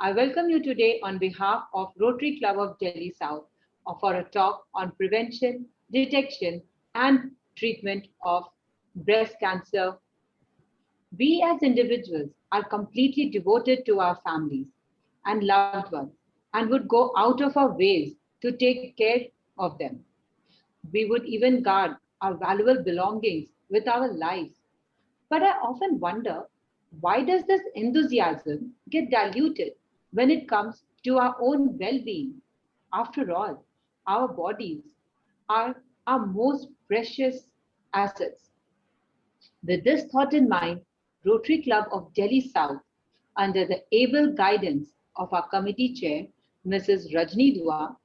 I welcome you today on behalf of Rotary Club of Delhi South for a talk on prevention, detection, and treatment of breast cancer. We as individuals are completely devoted to our families and loved ones and would go out of our ways to take care of them. We would even guard our valuable belongings with our lives. But I often wonder, why does this enthusiasm get diluted when it comes to our own well being? After all, our bodies are our most precious assets. With this thought in mind, Rotary Club of Delhi South, under the able guidance of our committee chair, Mrs. Rajni Dua,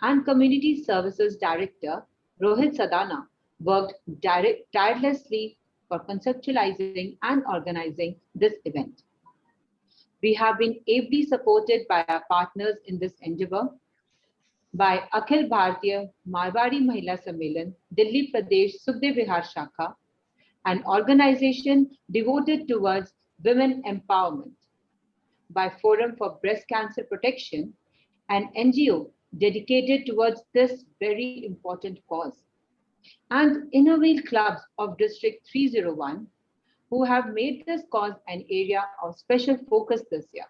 and Community Services Director, Rohit Sadana, worked tirelessly for conceptualizing and organizing this event. We have been ably supported by our partners in this endeavor, by Akhil Bharatiya Marwari Mahila Sammelan, Delhi Pradesh Sukhdev Vihar Shakha, an organization devoted towards women empowerment, by Forum for Breast Cancer Protection, an NGO dedicated towards this very important cause, and Innervale Clubs of District 301, who have made this cause an area of special focus this year.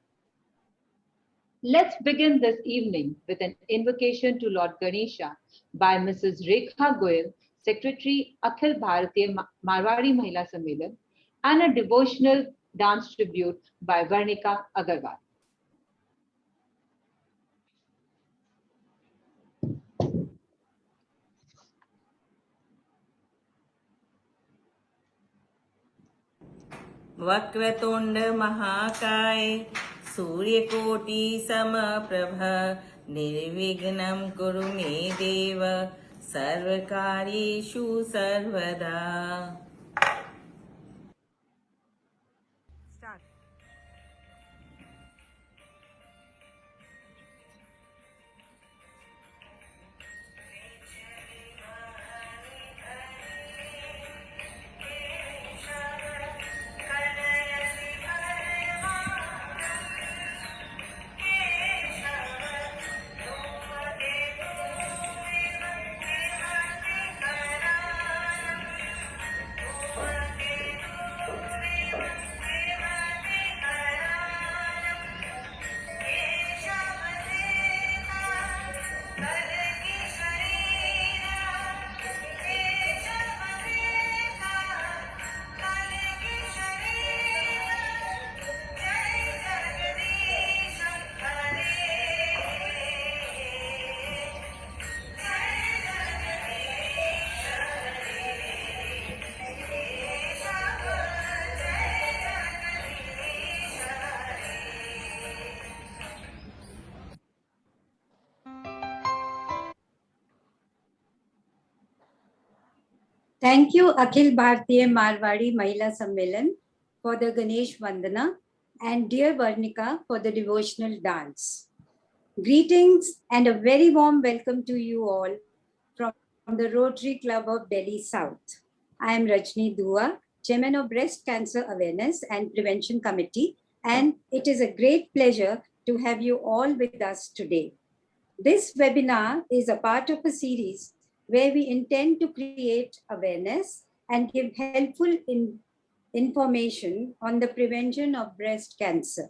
Let's begin this evening with an invocation to Lord Ganesha by Mrs. Rekha Goyal, Secretary Akhil Bharatiya Marwari Mahila Sammelan, and a devotional dance tribute by Varnika Agarwal. Vakratunda महाकाय सूर्यकोटि समप्रभ निर्विघ्नं कुरु मे देव सर्वकार्येषु सर्वदा. Thank you, Akhil Bharatiya Marwari Mahila Sammelan, for the Ganesh Vandana, and dear Varnika for the devotional dance. Greetings and a very warm welcome to you all from the Rotary Club of Delhi South. I am Rajni Dua, Chairman of Breast Cancer Awareness and Prevention Committee, and it is a great pleasure to have you all with us today. This webinar is a part of a series where we intend to create awareness and give helpful information on the prevention of breast cancer.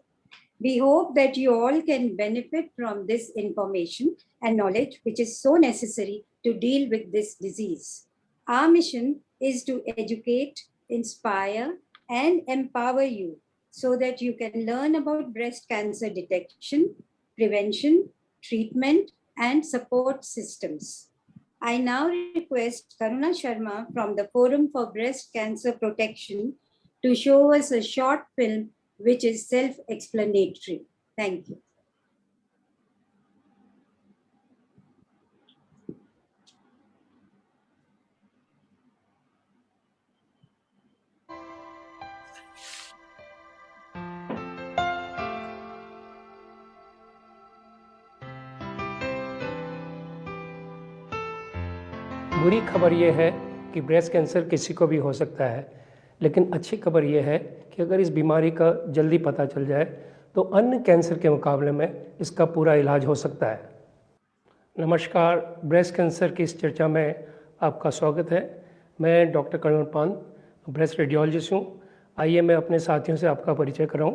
We hope that you all can benefit from this information and knowledge, which is so necessary to deal with this disease. Our mission is to educate, inspire, and empower you so that you can learn about breast cancer detection, prevention, treatment, and support systems. I now request Karuna Sharma from the Forum for Breast Cancer Protection to show us a short film which is self-explanatory. Thank you. बुरी खबर यह है कि breast cancer किसी को भी हो सकता है, लेकिन अच्छी खबर यह है कि अगर इस बीमारी का जल्दी पता चल जाए तो अन्य कैंसर के मुकाबले में इसका पूरा इलाज हो सकता है। नमस्कार, ब्रेस्ट कैंसर की इस चर्चा में आपका स्वागत है। मैं doctor colonel Pant, breast radiologist हूँ। आइए मैं अपने साथियों से आपका परिचय कराऊँ।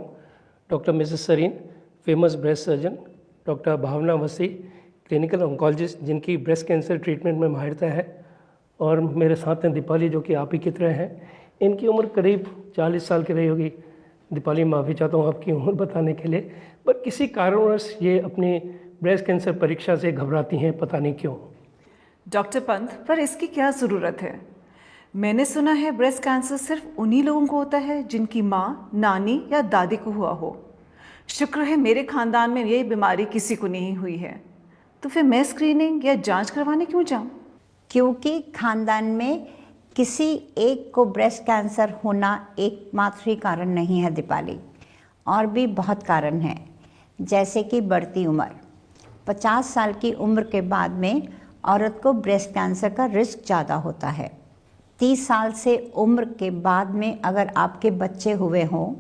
Doctor Mrs Sareen, famous breast surgeon, doctor Bhavna Vasi, clinical oncologist जिनकी ब्रेस्ट कैंसर ट्रीटमेंट में माहिरता है, और मेरे साथ हैं दीपाली जो कि आप ही की तरह हैं। इनकी उम्र करीब 40 साल की रही होगी। दीपाली, माफ़ी चाहता हूँ आपकी उम्र बताने के लिए, पर किसी कारणवश ये अपनी ब्रेस्ट कैंसर परीक्षा से घबराती हैं, पता नहीं क्यों। डॉक्टर पंत, पर इसकी क्या ज़रूरत है? मैंने सुना है ब्रेस्ट कैंसर सिर्फ उन्हीं लोगों को होता है जिनकी माँ, नानी या दादी को हुआ हो। शुक्र है मेरे खानदान में ये बीमारी किसी को नहीं हुई है। तो फिर मैं स्क्रीनिंग या जांच करवाने क्यों जाऊँ? क्योंकि खानदान में किसी एक को ब्रेस्ट कैंसर होना एकमात्र ही कारण नहीं है दीपाली, और भी बहुत कारण हैं, जैसे कि बढ़ती उम्र। 50 साल की उम्र के बाद में औरत को ब्रेस्ट कैंसर का रिस्क ज़्यादा होता है। 30 साल से उम्र के बाद में अगर आपके बच्चे हुए हों,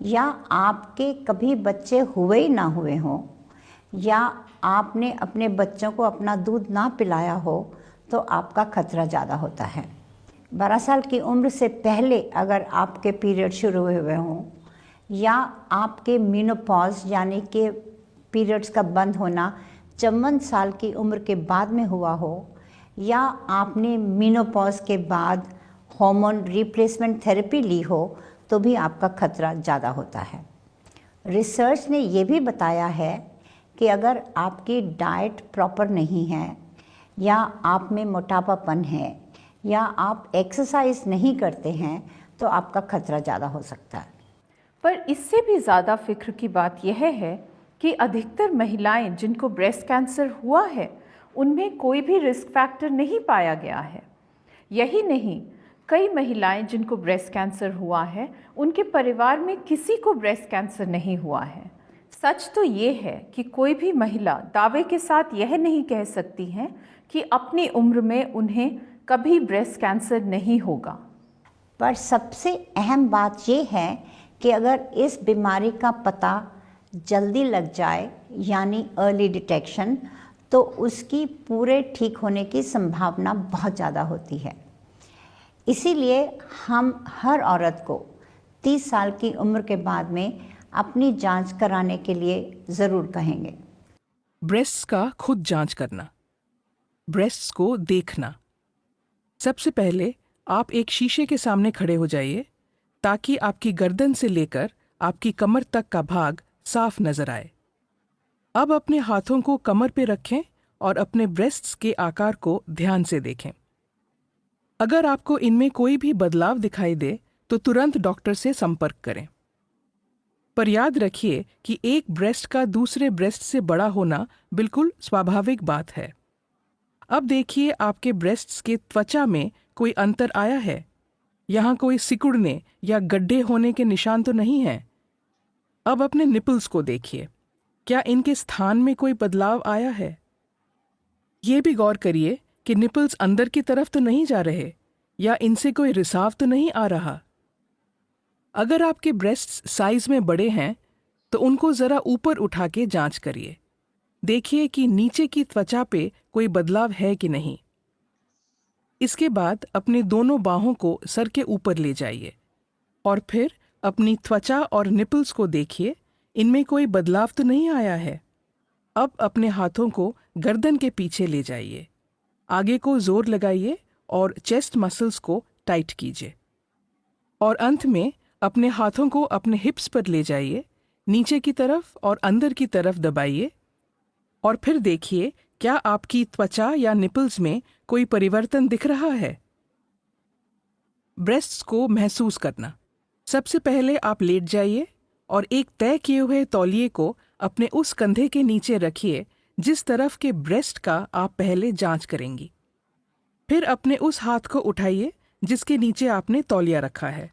या आपके कभी बच्चे हुए ही ना हुए हों, या आपने अपने बच्चों को अपना दूध ना पिलाया हो, तो आपका खतरा ज़्यादा होता है। 12 साल की उम्र से पहले अगर आपके पीरियड शुरू हुए हों, या आपके मेनोपॉज यानी कि पीरियड्स का बंद होना 54 साल की उम्र के बाद में हुआ हो, या आपने मेनोपॉज के बाद हार्मोन रिप्लेसमेंट थेरेपी ली हो, तो भी आपका खतरा ज़्यादा होता है। रिसर्च ने ये भी बताया है कि अगर आपकी डाइट प्रॉपर नहीं है, या आप में मोटापापन है, या आप एक्सरसाइज नहीं करते हैं, तो आपका खतरा ज़्यादा हो सकता है। पर इससे भी ज़्यादा फिक्र की बात यह है कि अधिकतर महिलाएं जिनको ब्रेस्ट कैंसर हुआ है, उनमें कोई भी रिस्क फैक्टर नहीं पाया गया है। यही नहीं, कई महिलाएं जिनको ब्रेस्ट कैंसर हुआ है, उनके परिवार में किसी को ब्रेस्ट कैंसर नहीं हुआ है। सच तो ये है कि कोई भी महिला दावे के साथ यह नहीं कह सकती हैं कि अपनी उम्र में उन्हें कभी ब्रेस्ट कैंसर नहीं होगा। पर सबसे अहम बात ये है कि अगर इस बीमारी का पता जल्दी लग जाए, यानी अर्ली डिटेक्शन, तो उसकी पूरे ठीक होने की संभावना बहुत ज़्यादा होती है। इसीलिए हम हर औरत को 30 साल की उम्र के बाद में अपनी जांच कराने के लिए ज़रूर कहेंगे। ब्रेस्ट्स का खुद जांच करना, ब्रेस्ट्स को देखना। सबसे पहले आप एक शीशे के सामने खड़े हो जाइए, ताकि आपकी गर्दन से लेकर आपकी कमर तक का भाग साफ नजर आए। अब अपने हाथों को कमर पे रखें और अपने ब्रेस्ट्स के आकार को ध्यान से देखें। अगर आपको इनमें कोई भी बदलाव दिखाई दे, तो तुरंत डॉक्टर से संपर्क करें। पर याद रखिए कि एक ब्रेस्ट का दूसरे ब्रेस्ट से बड़ा होना बिल्कुल स्वाभाविक बात है। अब देखिए आपके ब्रेस्ट्स के त्वचा में कोई अंतर आया है। यहाँ कोई सिकुड़ने या गड्ढे होने के निशान तो नहीं हैं। अब अपने निपल्स को देखिए, क्या इनके स्थान में कोई बदलाव आया है? ये भी गौर करिए कि निपल्स अंदर की तरफ तो नहीं जा रहे, या इनसे कोई रिसाव तो नहीं आ रहा। अगर आपके ब्रेस्ट्स साइज में बड़े हैं, तो उनको ज़रा ऊपर उठा के जांच करिए। देखिए कि नीचे की त्वचा पे कोई बदलाव है कि नहीं। इसके बाद अपने दोनों बाहों को सर के ऊपर ले जाइए, और फिर अपनी त्वचा और निपल्स को देखिए, इनमें कोई बदलाव तो नहीं आया है। अब अपने हाथों को गर्दन के पीछे ले जाइए, आगे को जोर लगाइए और चेस्ट मसल्स को टाइट कीजिए, और अंत में अपने हाथों को अपने हिप्स पर ले जाइए, नीचे की तरफ और अंदर की तरफ दबाइए, और फिर देखिए क्या आपकी त्वचा या निपल्स में कोई परिवर्तन दिख रहा है। ब्रेस्ट्स को महसूस करना। सबसे पहले आप लेट जाइए और एक तय किए हुए तौलिए को अपने उस कंधे के नीचे रखिए जिस तरफ के ब्रेस्ट का आप पहले जांच करेंगी। फिर अपने उस हाथ को उठाइए जिसके नीचे आपने तौलिया रखा है।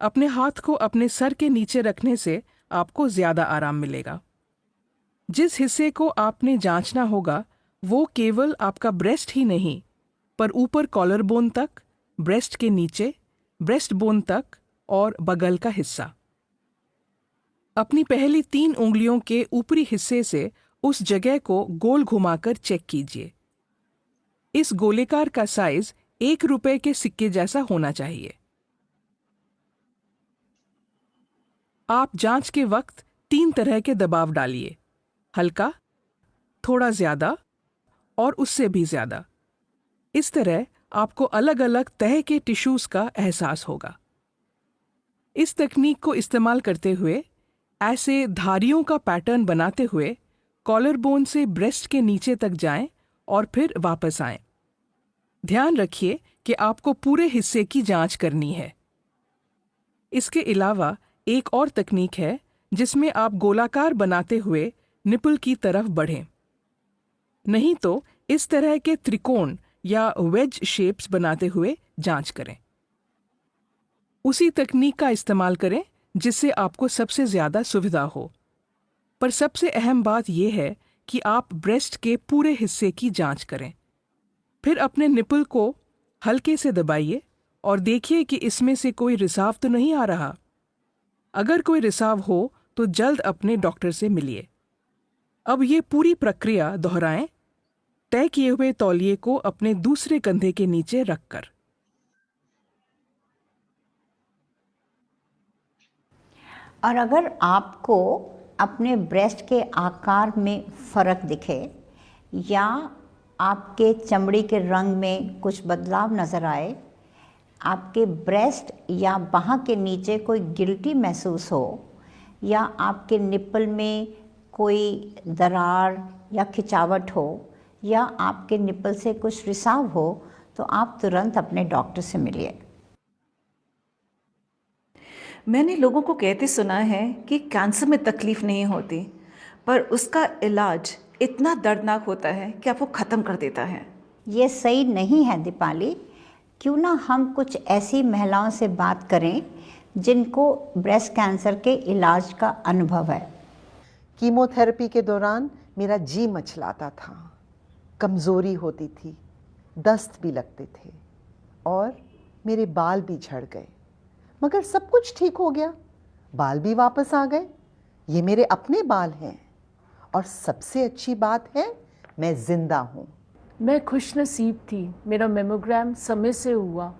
अपने हाथ को अपने सर के नीचे रखने से आपको ज़्यादा आराम मिलेगा। जिस हिस्से को आपने जांचना होगा वो केवल आपका ब्रेस्ट ही नहीं, पर ऊपर कॉलर बोन तक, ब्रेस्ट के नीचे, ब्रेस्ट बोन तक और बगल का हिस्सा। अपनी पहली 3 उंगलियों के ऊपरी हिस्से से उस जगह को गोल घुमाकर चेक कीजिए। इस गोलेकार का साइज 1 रुपए के सिक्के जैसा होना चाहिए। आप जांच के वक्त 3 तरह के दबाव डालिए, हल्का, थोड़ा ज्यादा और उससे भी ज्यादा। इस तरह आपको अलग अलग तह के टिश्यूज का एहसास होगा। इस तकनीक को इस्तेमाल करते हुए ऐसे धारियों का पैटर्न बनाते हुए कॉलर बोन से ब्रेस्ट के नीचे तक जाएं और फिर वापस आएं। ध्यान रखिए कि आपको पूरे हिस्से की जांच करनी है। इसके अलावा एक और तकनीक है जिसमें आप गोलाकार बनाते हुए निपल की तरफ बढ़ें। नहीं तो इस तरह के त्रिकोण या वेज शेप्स बनाते हुए जांच करें। उसी तकनीक का इस्तेमाल करें जिससे आपको सबसे ज़्यादा सुविधा हो। पर सबसे अहम बात यह है कि आप ब्रेस्ट के पूरे हिस्से की जांच करें। फिर अपने निपल को हल्के से दबाइए और देखिए कि इसमें से कोई रिसाव तो नहीं आ रहा। अगर कोई रिसाव हो तो जल्द अपने डॉक्टर से मिलिए। अब ये पूरी प्रक्रिया दोहराएं, तय किए हुए तौलिए को अपने दूसरे कंधे के नीचे रखकर। और अगर आपको अपने ब्रेस्ट के आकार में फ़र्क दिखे या आपके चमड़ी के रंग में कुछ बदलाव नज़र आए, आपके ब्रेस्ट या बाह के नीचे कोई गिल्टी महसूस हो या आपके निप्पल में कोई दरार या खिंचावट हो या आपके निप्पल से कुछ रिसाव हो तो आप तुरंत अपने डॉक्टर से मिलिए। मैंने लोगों को कहते सुना है कि कैंसर में तकलीफ़ नहीं होती, पर उसका इलाज इतना दर्दनाक होता है कि आपको ख़त्म कर देता है। ये सही नहीं है दीपाली। क्यों ना हम कुछ ऐसी महिलाओं से बात करें जिनको ब्रेस्ट कैंसर के इलाज का अनुभव है। कीमोथेरेपी के दौरान मेरा जी मचलाता था, कमज़ोरी होती थी, दस्त भी लगते थे और मेरे बाल भी झड़ गए, मगर सब कुछ ठीक हो गया। बाल भी वापस आ गए। ये मेरे अपने बाल हैं और सबसे अच्छी बात है मैं ज़िंदा हूँ। मैं खुशनसीब थी, मेरा मेमोग्राम समय से हुआ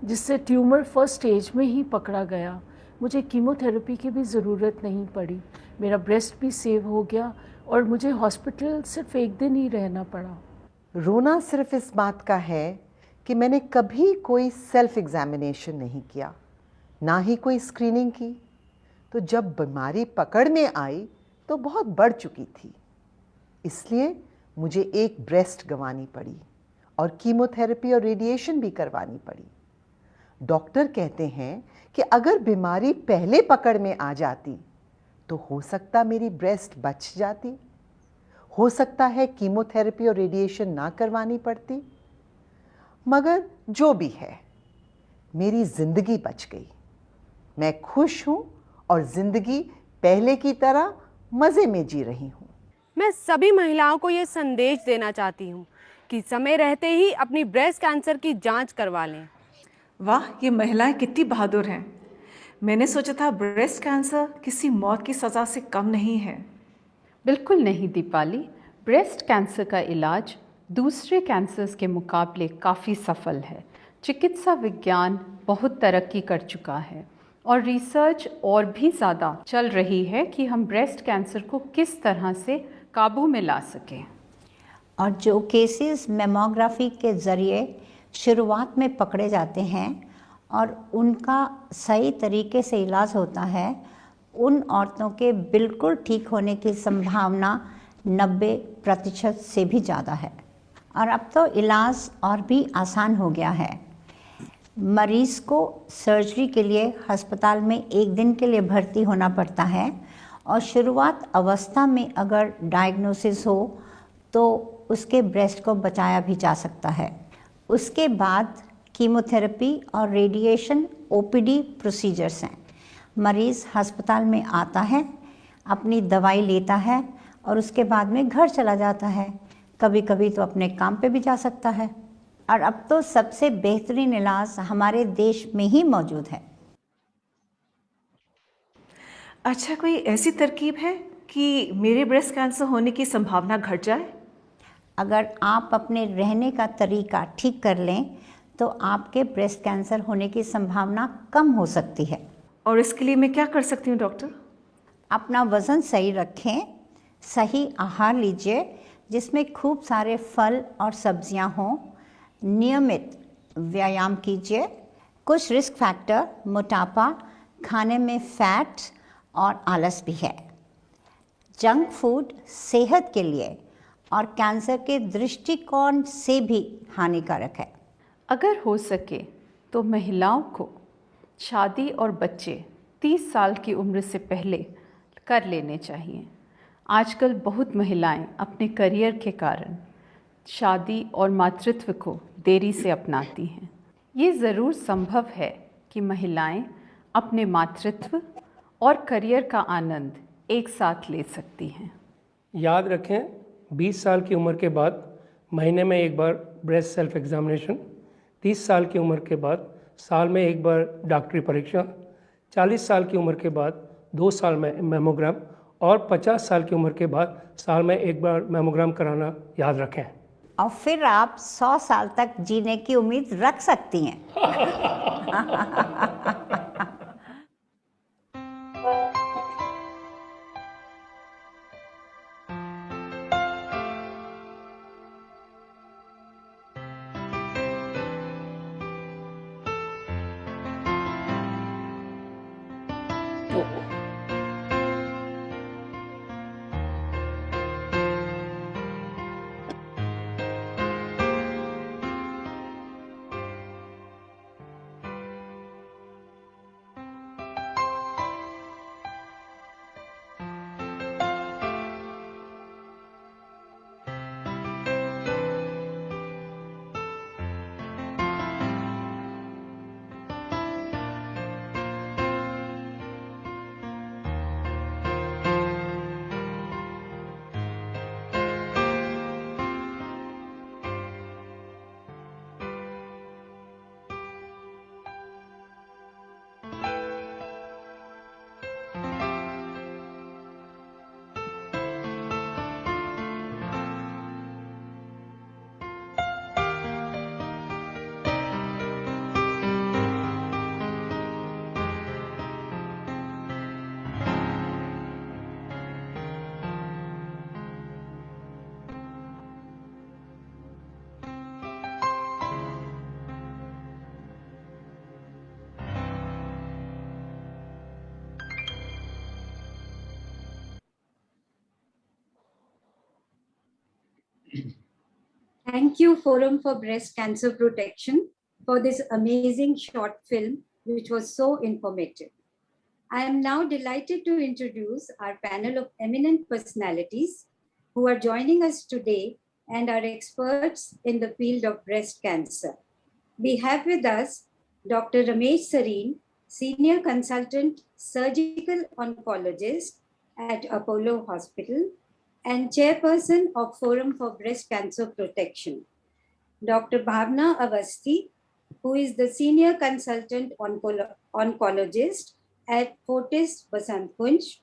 जिससे ट्यूमर फर्स्ट स्टेज में ही पकड़ा गया। मुझे कीमोथेरेपी की भी ज़रूरत नहीं पड़ी। मेरा ब्रेस्ट भी सेव हो गया और मुझे हॉस्पिटल सिर्फ 1 दिन ही रहना पड़ा। रोना सिर्फ इस बात का है कि मैंने कभी कोई सेल्फ एग्जामिनेशन नहीं किया, ना ही कोई स्क्रीनिंग की। तो जब बीमारी पकड़ में आई तो बहुत बढ़ चुकी थी, इसलिए मुझे एक ब्रेस्ट गंवानी पड़ी और कीमोथेरेपी और रेडिएशन भी करवानी पड़ी। डॉक्टर कहते हैं कि अगर बीमारी पहले पकड़ में आ जाती तो हो सकता मेरी ब्रेस्ट बच जाती, हो सकता है कीमोथेरेपी और रेडिएशन ना करवानी पड़ती। मगर जो भी है, मेरी ज़िंदगी बच गई। मैं खुश हूँ और ज़िंदगी पहले की तरह मज़े में जी रही हूँ। मैं सभी महिलाओं को ये संदेश देना चाहती हूँ कि समय रहते ही अपनी ब्रेस्ट कैंसर की जांच करवा लें। वाह, ये महिलाएं कितनी बहादुर हैं। मैंने सोचा था ब्रेस्ट कैंसर किसी मौत की सज़ा से कम नहीं है। बिल्कुल नहीं दीपाली, ब्रेस्ट कैंसर का इलाज दूसरे कैंसर्स के मुकाबले काफ़ी सफल है। चिकित्सा विज्ञान बहुत तरक्की कर चुका है और रिसर्च और भी ज़्यादा चल रही है कि हम ब्रेस्ट कैंसर को किस तरह से काबू में ला सकें। और जो केसेस मेमोग्राफी के ज़रिए शुरुआत में पकड़े जाते हैं और उनका सही तरीके से इलाज होता है, उन औरतों के बिल्कुल ठीक होने की संभावना 90% से भी ज़्यादा है। और अब तो इलाज और भी आसान हो गया है। मरीज़ को सर्जरी के लिए अस्पताल में 1 दिन के लिए भर्ती होना पड़ता है और शुरुआत अवस्था में अगर डायग्नोसिस हो तो उसके ब्रेस्ट को बचाया भी जा सकता है। उसके बाद कीमोथेरेपी और रेडिएशन ओपीडी प्रोसीजर्स हैं। मरीज़ अस्पताल में आता है, अपनी दवाई लेता है और उसके बाद में घर चला जाता है। कभी कभी तो अपने काम पे भी जा सकता है। और अब तो सबसे बेहतरीन इलाज हमारे देश में ही मौजूद है। अच्छा, कोई ऐसी तरकीब है कि मेरे ब्रेस्ट कैंसर होने की संभावना घट जाए? अगर आप अपने रहने का तरीका ठीक कर लें तो आपके ब्रेस्ट कैंसर होने की संभावना कम हो सकती है। और इसके लिए मैं क्या कर सकती हूँ डॉक्टर? अपना वज़न सही रखें, सही आहार लीजिए जिसमें खूब सारे फल और सब्जियां हों, नियमित व्यायाम कीजिए। कुछ रिस्क फैक्टर मोटापा, खाने में फैट और आलस भी है। जंक फूड सेहत के लिए और कैंसर के दृष्टिकोण से भी हानिकारक है। अगर हो सके तो महिलाओं को शादी और बच्चे 30 साल की उम्र से पहले कर लेने चाहिए। आजकल बहुत महिलाएं अपने करियर के कारण शादी और मातृत्व को देरी से अपनाती हैं। ये ज़रूर संभव है कि महिलाएं अपने मातृत्व और करियर का आनंद एक साथ ले सकती हैं। याद रखें, 20 साल की उम्र के बाद महीने में एक बार ब्रेस्ट सेल्फ एग्जामिनेशन, 30 साल की उम्र के बाद साल में एक बार डॉक्टरी परीक्षा, 40 साल की उम्र के बाद 2 साल में मेमोग्राम और 50 साल की उम्र के बाद साल में एक बार मेमोग्राम कराना याद रखें। और फिर आप 100 साल तक जीने की उम्मीद रख सकती हैं। Thank you, Forum for Breast Cancer Protection, for this amazing short film, which was so informative. I am now delighted to introduce our panel of eminent personalities who are joining us today and are experts in the field of breast cancer. We have with us Dr. Ramesh Sareen, Senior Consultant Surgical Oncologist at Apollo Hospital and Chairperson of Forum for Breast Cancer Protection. Dr. Bhavna Avasthi, who is the Senior Consultant Oncologist at Fortis Basant Kunj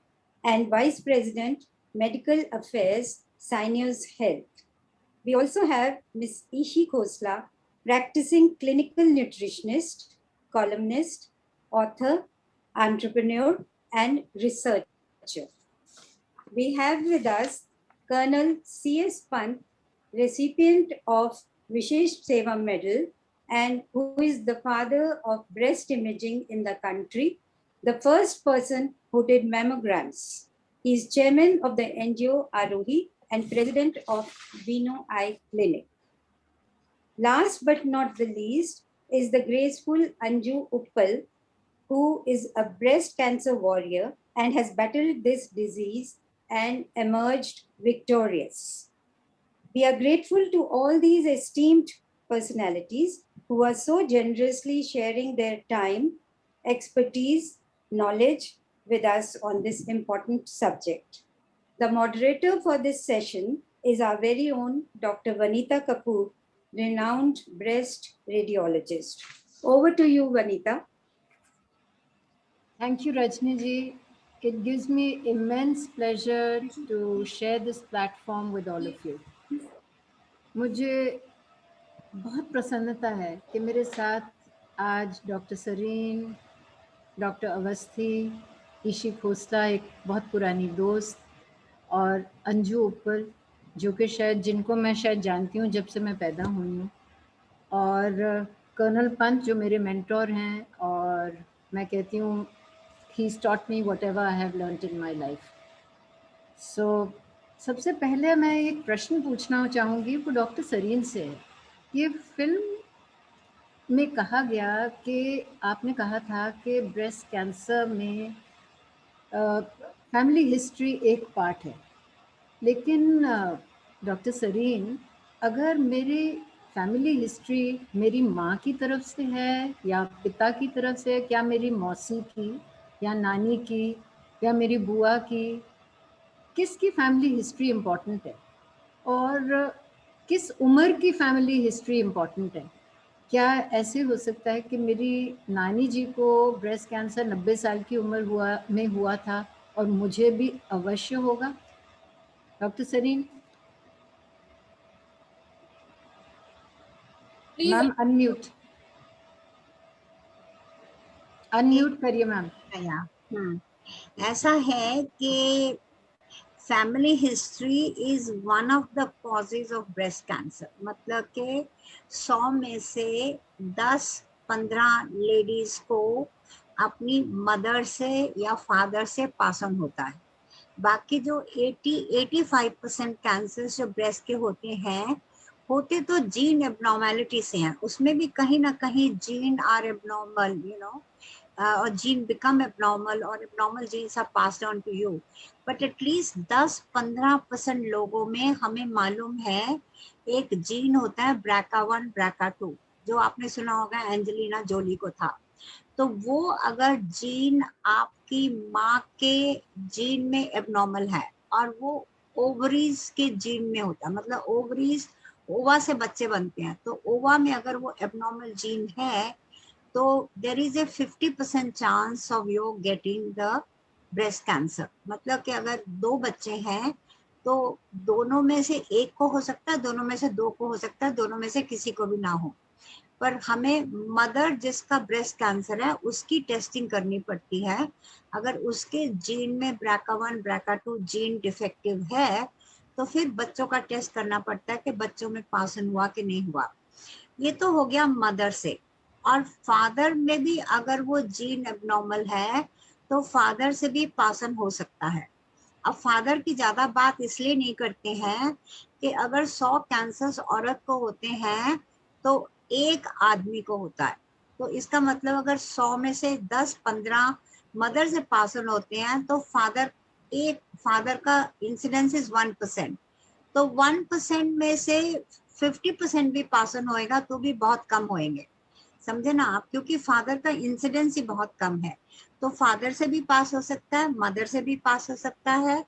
and Vice President, Medical Affairs, Syneos Health. We also have Ms. Ishi Khosla, practicing clinical nutritionist, columnist, author, entrepreneur, and researcher. We have with us Colonel C.S. Pant, recipient of Vishesh Seva Medal, and who is the father of breast imaging in the country, the first person who did mammograms. He is chairman of the NGO Arohi and president of Vino Eye Clinic. Last but not the least is the graceful Anju Uppal, who is a breast cancer warrior and has battled this disease and emerged victorious. We are grateful to all these esteemed personalities who are so generously sharing their time, expertise, knowledge with us on this important subject. The moderator for this session is our very own Dr. Vanita Kapoor, renowned breast radiologist. Over to you, Vanita. Thank you, Rajni ji. it gives me immense pleasure to share this platform with all of you. मुझे बहुत प्रसन्नता है कि मेरे साथ आज doctor Sarin, doctor Awasthi, ईशी खोसला एक बहुत पुरानी दोस्त, और अंजू उप्पल जो कि शायद जिनको मैं शायद जानती हूँ जब से मैं पैदा हुई हूँ, और कर्नल पंत जो मेरे मेंटोर हैं, और मैं कहती हूँ he's taught me whatever I have learnt in my life. So सबसे पहले मैं एक प्रश्न पूछना चाहूँगी वो डॉक्टर सरीन से है। ये फिल्म में कहा गया कि आपने कहा था कि ब्रेस्ट कैंसर में फैमिली हिस्ट्री एक पार्ट है, लेकिन डॉक्टर सरीन, अगर मेरी फैमिली हिस्ट्री मेरी माँ की तरफ से है या पिता की तरफ से, क्या मेरी मौसी की या नानी की या मेरी बुआ की, किसकी फैमिली हिस्ट्री इम्पोर्टेंट है, और किस उम्र की फैमिली हिस्ट्री इम्पोर्टेंट है? क्या ऐसे हो सकता है कि मेरी नानी जी को ब्रेस्ट कैंसर 90 साल की उम्र में हुआ था और मुझे भी अवश्य होगा? डॉक्टर सरीन, मैम अनम्यूट करिए मैम। ऐसा है कि family history is one of the causes of breast cancer. मतलब कि 100 में से 10-15 लेडीज को अपनी मदर से या फादर से पास ऑन होता है। बाकी जो 80-85% कैंसर जो ब्रेस्ट के होते तो जीन एबनॉर्मेलिटी से हैं, उसमें भी कहीं ना कहीं gene are abnormal, or gene become abnormal or abnormal genes are passed on to you, but at least 10-15% लोगों में हमें मालूम है एक जीन होता है BRCA1 BRCA2, जो आपने सुना होगा एंजेलिना जोली को था। तो वो अगर जीन आपकी माँ के जीन में एबनॉर्मल है और वो ओवरीज के जीन में होता है, मतलब ओवरीज ओवा से बच्चे बनते हैं, तो ओवा में अगर वो एबनॉर्मल जीन है तो there is a 50% chance of you getting the breast cancer। मतलब कि अगर 2 बच्चे हैं तो दोनों में से एक को हो सकता है, दोनों में से 2 को हो सकता है, दोनों में से किसी को भी ना हो, पर हमें मदर जिसका ब्रेस्ट कैंसर है उसकी टेस्टिंग करनी पड़ती है। अगर उसके जीन में BRCA1 BRCA2 जीन डिफेक्टिव है तो फिर बच्चों का टेस्ट करना पड़ता है कि बच्चों में पास ऑन हुआ कि नहीं हुआ। ये तो हो गया मदर से। और फादर में भी अगर वो जीन एबनॉर्मल है तो फादर से भी पास ऑन हो सकता है। अब फादर की ज्यादा बात इसलिए नहीं करते हैं कि अगर 100 कैंसर्स औरत को होते हैं तो एक आदमी को होता है, तो इसका मतलब अगर 100 में से 10-15 मदर से पास ऑन होते हैं तो फादर का इंसिडेंस इज 1%, तो 1% में से 50% भी पास ऑन होएगा तो भी बहुत कम होएंगे, समझे ना आप, क्योंकि फादर का इंसिडेंस ही बहुत कम है। तो फादर से भी पास हो सकता है, मदर से भी पास हो सकता है,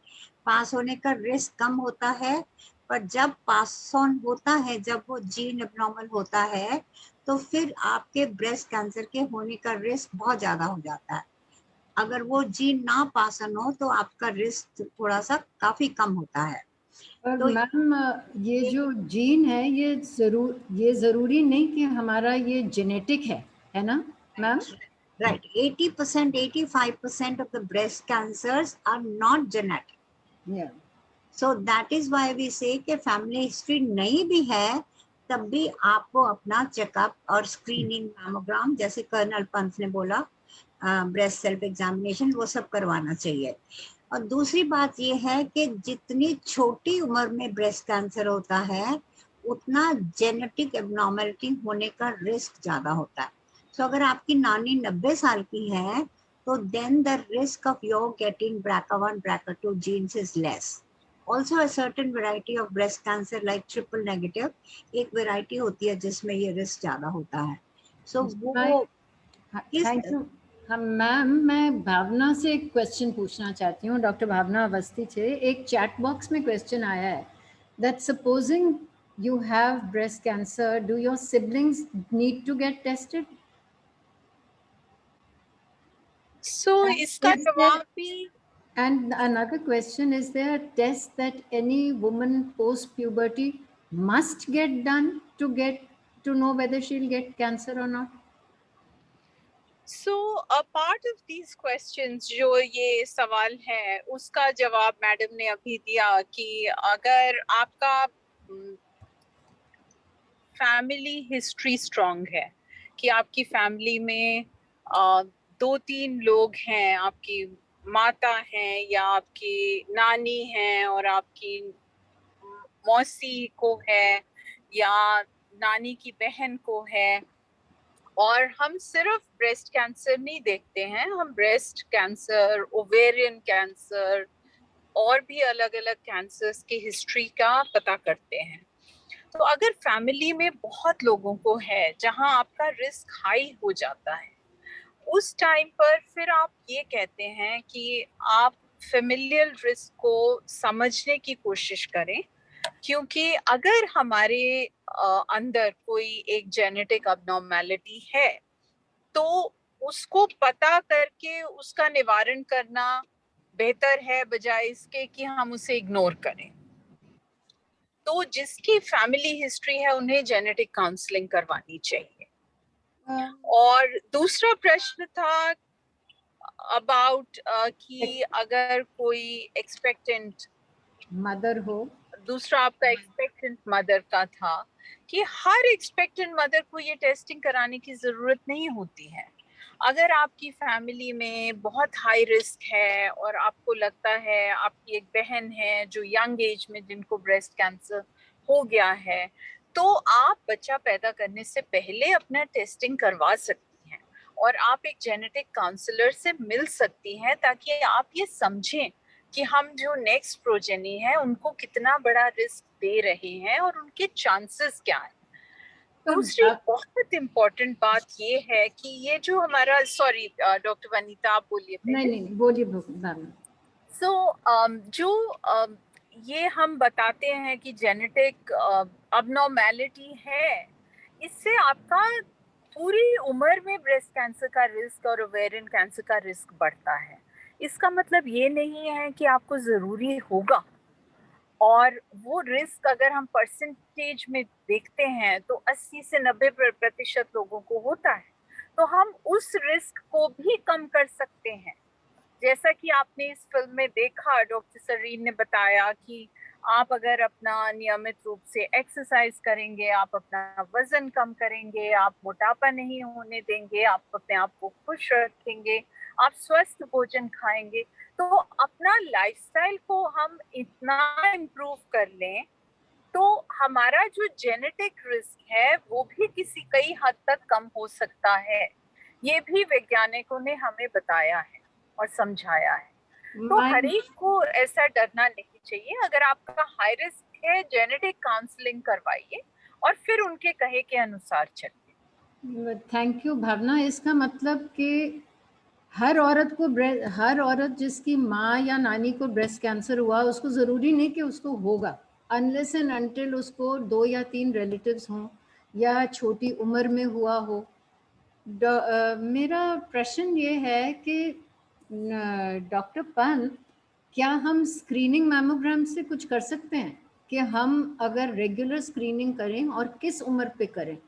पास होने का रिस्क कम होता है, पर जब पास ऑन होता है, जब वो जीन एबनॉर्मल होता है तो फिर आपके ब्रेस्ट कैंसर के होने का रिस्क बहुत ज्यादा हो जाता है। अगर वो जीन ना पास ऑन हो तो आपका रिस्क थोड़ा सा काफी कम होता है। तो मैम ये जो जीन है ये जरूरी नहीं कि हमारा ये जेनेटिक है ना ma'am? Right, 80%, 85% of the breast cancers are not genetic. Yeah. So that is why we say कि family history नहीं भी है तब भी आपको अपना चेकअप और स्क्रीनिंग मैमोग्राम, जैसे कर्नल पंत ने बोला, ब्रेस्ट सेल्फ एग्जामिनेशन, वो सब करवाना चाहिए। और दूसरी बात ये है कि जितनी छोटी उम्र में ब्रेस्ट कैंसर होता है उतना जेनेटिक एबनॉर्मेलिटी होने का रिस्क ज्यादा होता है। तो अगर आपकी नानी 90 साल की है तो then the risk of your getting BRCA1 BRCA2 genes is less. Also a certain variety of breast cancer like triple negative, एक variety होती है जिसमें ये रिस्क ज्यादा होता है। So वो थैंक यू। हम मैम, मैं भावना से एक क्वेश्चन पूछना चाहती हूँ, डॉक्टर भावना अवस्थी से। एक चैट बॉक्स में क्वेश्चन आया है that supposing you have breast cancer, do your siblings need to get tested? So इसका जवाब भी And another question, is there a test that any woman post-puberty must get done to know whether she'll get cancer or not? So a part of these questions, जो ये सवाल है उसका जवाब madam ने अभी दिया कि अगर आपका फैमिली हिस्ट्री स्ट्रॉन्ग है, कि आपकी फैमिली में 2-3 लोग हैं, आपकी माता हैं या आपकी नानी हैं और आपकी मौसी को है या नानी की बहन को है, और हम सिर्फ ब्रेस्ट कैंसर नहीं देखते हैं, हम ब्रेस्ट कैंसर, ओवेरियन कैंसर और भी अलग अलग कैंसर्स की हिस्ट्री का पता करते हैं। तो अगर फैमिली में बहुत लोगों को है जहां आपका रिस्क हाई हो जाता है, उस टाइम पर फिर आप ये कहते हैं कि आप फेमिलियल रिस्क को समझने की कोशिश करें, क्योंकि अगर हमारे अंदर कोई एक जेनेटिक अबनॉर्मैलिटी है तो उसको पता करके उसका निवारण करना बेहतर है बजाय इसके कि हम उसे इग्नोर करें। तो जिसकी फैमिली हिस्ट्री है उन्हें जेनेटिक काउंसलिंग करवानी चाहिए। और दूसरा प्रश्न था अबाउट कि अगर कोई एक्सपेक्टेंट मदर हो, दूसरा आपका एक्सपेक्टेंट मदर का था कि हर एक्सपेक्टेंट मदर को ये टेस्टिंग कराने की जरूरत नहीं होती है। अगर आपकी फैमिली में बहुत हाई रिस्क है और आपको लगता है आपकी एक बहन है जो यंग एज में जिनको ब्रेस्ट कैंसर हो गया है, तो आप बच्चा पैदा करने से पहले अपना टेस्टिंग करवा सकती हैं और आप एक जेनेटिक काउंसलर से मिल सकती हैं ताकि आप ये समझें कि हम जो नेक्स्ट प्रोजेनी है उनको कितना बड़ा रिस्क दे रहे हैं और उनके चांसेस क्या हैं। दूसरी बहुत इम्पोर्टेंट बात ये है कि ये जो हमारा, सॉरी डॉक्टर वनीता आप बोलिए। नहीं बोलिए। जो ये हम बताते हैं कि जेनेटिक अबनॉर्मैलिटी है, इससे आपका पूरी उम्र में ब्रेस्ट कैंसर का रिस्क और ओवेरियन कैंसर का रिस्क बढ़ता है। इसका मतलब ये नहीं है कि आपको ज़रूरी होगा, और वो रिस्क अगर हम परसेंटेज में देखते हैं तो 80 से 90% लोगों को होता है, तो हम उस रिस्क को भी कम कर सकते हैं। जैसा कि आपने इस फिल्म में देखा, डॉक्टर सरीन ने बताया कि आप अगर अपना नियमित रूप से एक्सरसाइज करेंगे, आप अपना वजन कम करेंगे, आप मोटापा नहीं होने देंगे, आप अपने आप को खुश रखेंगे, आप स्वस्थ भोजन खाएंगे, तो अपना लाइफस्टाइल को हम इतना इम्प्रूव कर लें तो हमारा जो जेनेटिक रिस्क है वो भी कई हद तक कम हो सकता है। ये भी वैज्ञानिकों ने हमें बताया है और समझाया है। तो हर एक को ऐसा डरना नहीं चाहिए। अगर आपका हाई रिस्क है, जेनेटिक काउंसलिंग करवाइए और फिर उनके कहे के अनुसार चलिए। थैंक यू भावना। इसका मतलब कि हर औरत जिसकी माँ या नानी को ब्रेस्ट कैंसर हुआ, उसको ज़रूरी नहीं कि उसको होगा, अनलेस एंड अनटिल उसको 2 या 3 रिलेटिव्स हों या छोटी उम्र में हुआ हो। मेरा प्रश्न ये है कि डॉक्टर पंत, क्या हम स्क्रीनिंग मैमोग्राम से कुछ कर सकते हैं कि हम अगर रेगुलर स्क्रीनिंग करें और किस उम्र पे करें?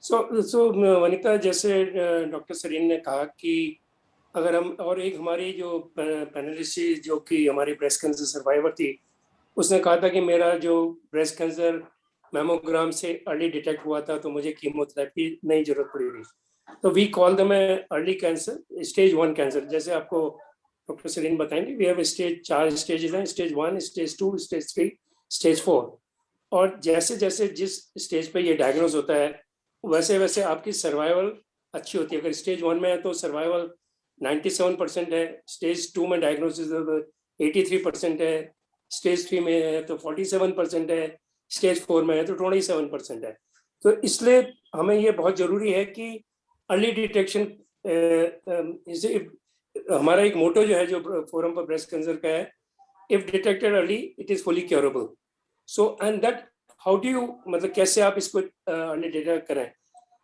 सो वनिता, जैसे डॉक्टर सरीन ने कहा कि अगर हम, और एक हमारी जो पैनलिस्ट जो कि हमारी ब्रेस्ट कैंसर सर्वाइवर थी, उसने कहा था कि मेरा जो ब्रेस्ट कैंसर मैमोग्राम से अर्ली डिटेक्ट हुआ था तो मुझे कीमोथेरेपी नहीं जरूरत पड़ी थी। तो we call them early cancer, stage 1 cancer. जैसे आपको डॉक्टर सरीन बताएंगे, वी हैव स्टेज 4 स्टेजेस हैं, स्टेज 1, स्टेज 2, स्टेज 3, स्टेज 4। और जैसे जैसे जिस स्टेज पे ये डायग्नोज होता है वैसे वैसे आपकी सर्वाइवल अच्छी होती है। अगर स्टेज 1 में है तो सर्वाइवल 97% है, स्टेज 2 में डायग्नोसिस 83% है, स्टेज 3 में है तो 47% है, स्टेज 4 में है तो 27% है। तो इसलिए हमें ये बहुत ज़रूरी है कि अर्ली डिटेक्शन, हमारा एक मोटो जो है जो फोरम फॉर ब्रेस्ट कैंसर का है, if detected early it is fully curable. So and that how do you, मतलब कैसे आप इसको अर्ली डिटेक्ट करें।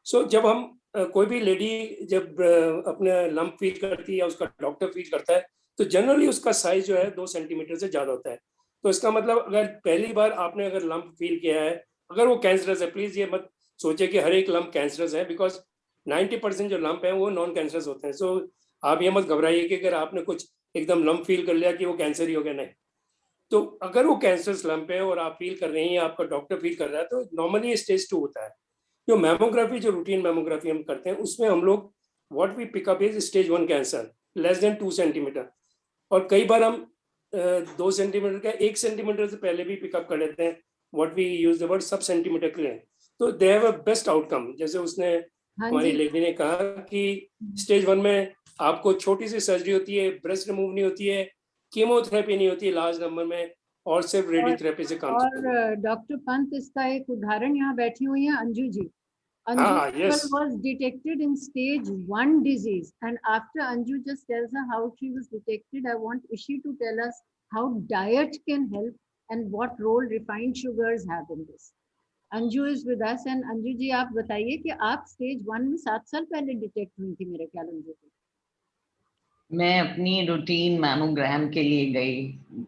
सो जब हम कोई भी लेडी जब अपने लंप फील करती है या उसका डॉक्टर फील करता है तो जनरली उसका साइज जो है 2 सेंटीमीटर से ज़्यादा होता है। तो इसका मतलब अगर पहली बार आपने अगर लंप फील किया है, अगर वो कैंसरस है, प्लीज़ ये मत सोचिए कि हर एक लंप कैंसरस है, बिकॉज 90% जो लंप है वो नॉन कैंसरस होते हैं। सो आप ये मत घबराइए कि अगर आपने कुछ एकदम लंप फील कर लिया कि वो कैंसर ही हो गया, नहीं। तो अगर वो कैंसरस लंप है और आप फील कर रहे हैं, आपका डॉक्टर फील कर रहा है, तो नॉर्मली ये स्टेज 2 होता है। जो मैमोग्राफी, जो रूटीन मैमोग्राफी हम करते हैं, उसमें हम लोग what we pick up is stage 1 cancer less than 2 centimetre, और कई बार हम 2 सेंटीमीटर का 1 सेंटीमीटर से पहले भी पिकअप कर लेते हैं, what we use the word sub centimetre clear. तो they have a best outcome. जैसे उसने हमारी लेडी ने कहा कि स्टेज 1 में आपको छोटी सी सर्जरी होती है, ब्रेस्ट रिमूव नहीं होती है, कीमोथेरेपी नहीं होती है लार्ज नंबर में, और सिर्फ रेडियोथेरेपी से काम चलता है। और डॉक्टर पंत, इसका एक उदाहरण यहाँ बैठी हुई है Anju ji. Anju was detected in stage 1 disease, and after Anju just tells her how she was detected, I want Ishi to tell us how diet can help and what role refined sugars have in this. Anju is with us, and Anju ji, आप बताइए कि आप stage 1 में 7 साल पहले detect हुई थी मेरे ख्याल अंजू को. मैं अपनी रूटीन मैमोग्राम के लिए गई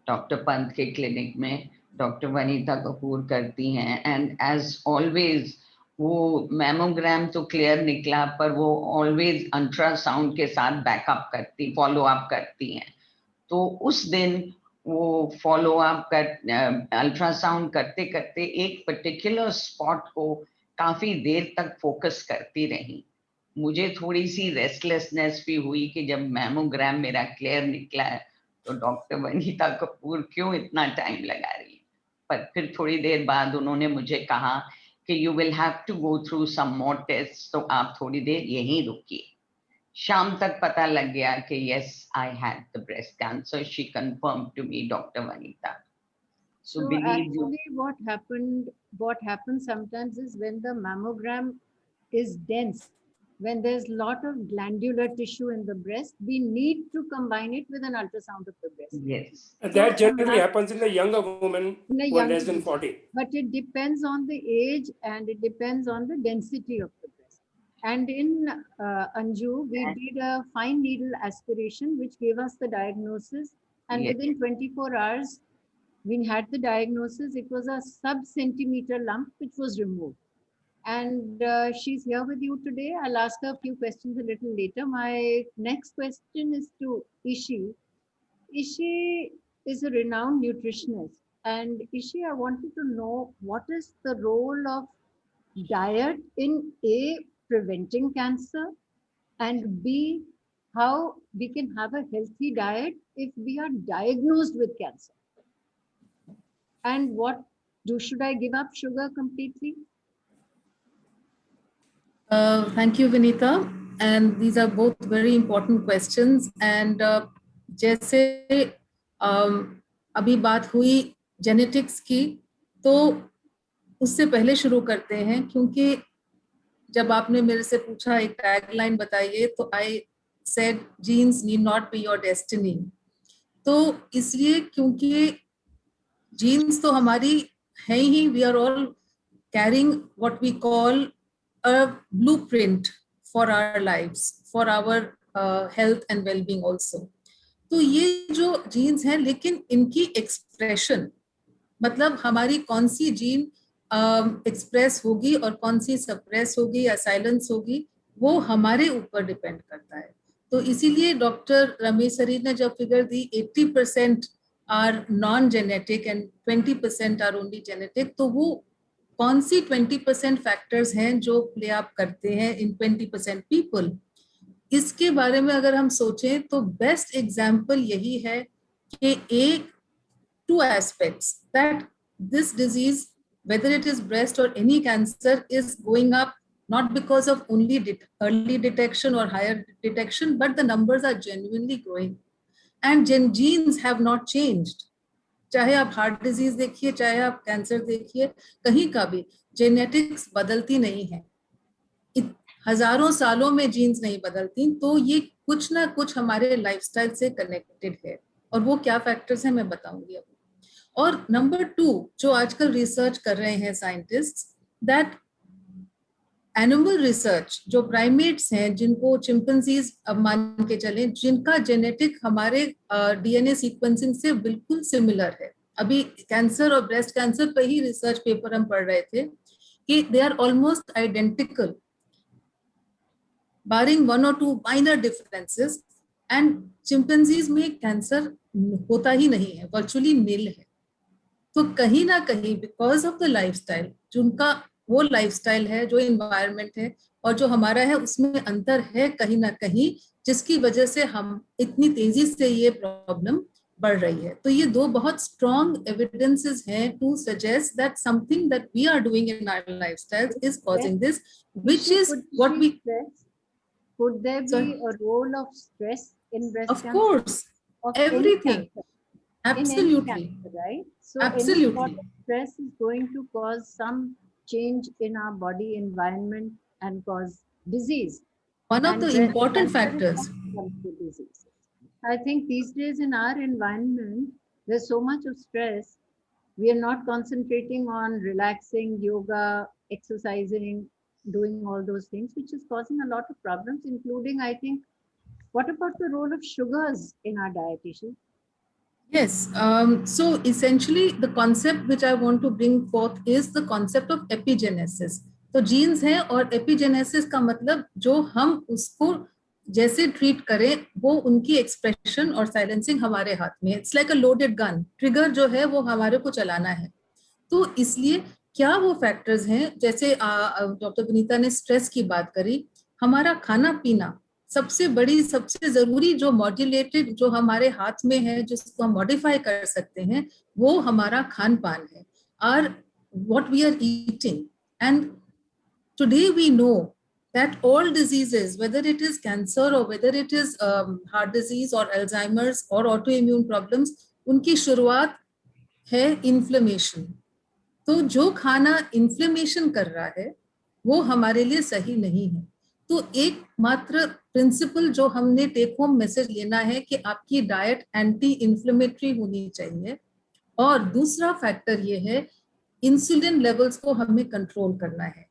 डॉक्टर पंत के क्लिनिक में, डॉक्टर वनीता कपूर करती हैं, एंड एज ऑलवेज वो मैमोग्राम तो क्लियर निकला, पर वो ऑलवेज अल्ट्रासाउंड के साथ बैकअप करती, फॉलो अप करती हैं। तो उस दिन वो फॉलो अप कर अल्ट्रासाउंड करते करते एक पर्टिकुलर स्पॉट को काफी देर तक फोकस करती रही। मुझे थोड़ी सी रेस्टलेसनेस भी हुई कि जब मैमोग्राम मेरा क्लियर निकला है तो डॉक्टर वनीता कपूर क्यों इतना टाइम लगा रही है। पर फिर थोड़ी देर बाद उन्होंने मुझे कहा कि you will have to go through some more test, तो आप थोड़ी देर यहीं रुकिए। शाम तक पता लग गया कि yes, I had the breast cancer. She confirmed to me, Dr. Vanita. So actually what happens sometimes is when the mammogram is dense, when there's a lot of glandular tissue in the breast, we need to combine it with an ultrasound of the breast. Yes. That generally happens in the younger women who are less than 40. But it depends on the age and it depends on the density of the breast. And in Anju, we did a fine needle aspiration, which gave us the diagnosis. And within 24 hours, we had the diagnosis. It was a sub-centimeter lump, which was removed. And she's here with you today. I'll ask her a few questions a little later. My next question is to Ishi. Ishi is a renowned nutritionist. And Ishi, I wanted to know what is the role of diet in A, preventing cancer, and B, how we can have a healthy diet if we are diagnosed with cancer. And should I give up sugar completely? Thank you, Vinita. And these are both very important questions. And जैसे अभी बात हुई genetics की, तो उससे पहले शुरू करते हैं, क्योंकि जब आपने मेरे से पूछा एक टैगलाइन बताइए, तो I said genes need not be your destiny. तो इसलिए क्योंकि जीन्स तो हमारी है ही, we are all carrying what we call a blueprint for our lives, for our health and well-being also. तो ये जो जीन्स हैं, लेकिन इनकी एक्सप्रेशन, मतलब हमारी कौन सी जीन एक्सप्रेस होगी और कौन सी सप्रेस होगी या साइलेंस होगी, वो हमारे ऊपर डिपेंड करता है। तो इसीलिए डॉक्टर रमेश सरीर ने जब फिगर दी 80% are non genetic and 20% are only genetic, तो वो कौन सी 20% फैक्टर्स हैं जो प्ले अप करते हैं इन 20% पीपल, इसके बारे में अगर हम सोचें तो बेस्ट एग्जाम्पल यही है कि एक 2 aspects that this disease, whether it is breast or any cancer, is going up not because of only early detection or higher detection, but the numbers are genuinely growing and genes have not changed. चाहे आप heart disease देखिए, चाहे आप cancer देखिए, कहीं का भी genetics बदलती नहीं है, हजारों सालों में जीन्स नहीं बदलती। तो ये कुछ ना कुछ हमारे लाइफस्टाइल से कनेक्टेड है, और वो क्या फैक्टर्स हैं मैं बताऊंगी अब। और नंबर 2 जो आजकल रिसर्च कर रहे हैं साइंटिस्ट, दैट एनिमल रिसर्च, जो प्राइमेट्स हैं, जिनको चिंपैंजीज अब मान के चले, जिनका जेनेटिक हमारे डीएनए सीक्वेंसिंग से बिल्कुल सिमिलर है। अभी कैंसर और ब्रेस्ट कैंसर पे ही रिसर्च पेपर हम पढ़ रहे थे कि they are almost identical, barring 1 or 2 minor differences, and chimpanzees में कैंसर होता ही नहीं है, वर्चुअली नील है। तो कहीं ना कहीं बिकॉज ऑफ द लाइफस्टाइल, जिनका वो लाइफस्टाइल है, जो इन्वायरमेंट है और जो हमारा है, उसमें अंतर है कहीं ना कहीं, जिसकी वजह से हम इतनी तेजी से ये प्रॉब्लम बढ़ रही है। तो ये दो बहुत स्ट्रॉन्ग एविडेंसेस हैं to suggest that something that we are doing in our lifestyle is causing this, which is what we could there be a role of stress in breast of cancer? course, Of everything, any cancer, absolutely, in any cancer, right? So absolutely, any sort of stress is going to cause some change in our body environment and cause disease. one of the breast important cancer is factors. one of the diseases. I think these days in our environment, there's so much of stress. We are not concentrating on relaxing, yoga, exercising, doing all those things, which is causing a lot of problems, including, I think, what about the role of sugars in our diet issue? Yes, so essentially the concept which I want to bring forth is the concept of epigenesis. तो jeans है, और एपिजेनेसिस का मतलब जो हम उसको जैसे treat करें वो उनकी एक्सप्रेशन और साइलेंसिंग हमारे हाथ में है। It's like a loaded gun, trigger जो है वो हमारे को चलाना है। तो इसलिए क्या वो फैक्टर्स हैं, जैसे डॉक्टर विनीता ने स्ट्रेस की बात करी, हमारा खाना पीना सबसे बड़ी, सबसे जरूरी जो मॉड्यूलेटेड, जो हमारे हाथ में है, जिसको हम मॉडिफाई कर सकते हैं, वो हमारा खान पान है, or what we are eating. And today we know that all diseases, whether it is cancer or whether it is heart disease or Alzheimer's or autoimmune problems, उनकी शुरुआत है इन्फ्लेमेशन। तो जो खाना इन्फ्लेमेशन कर रहा है वो हमारे लिए सही नहीं है। तो एक मात्र प्रिंसिपल जो हमने टेक होम मैसेज लेना है कि आपकी डाइट एंटी इन्फ्लेमेटरी होनी चाहिए। और दूसरा फैक्टर ये है, इंसुलिन लेवल्स को हमें कंट्रोल करना है।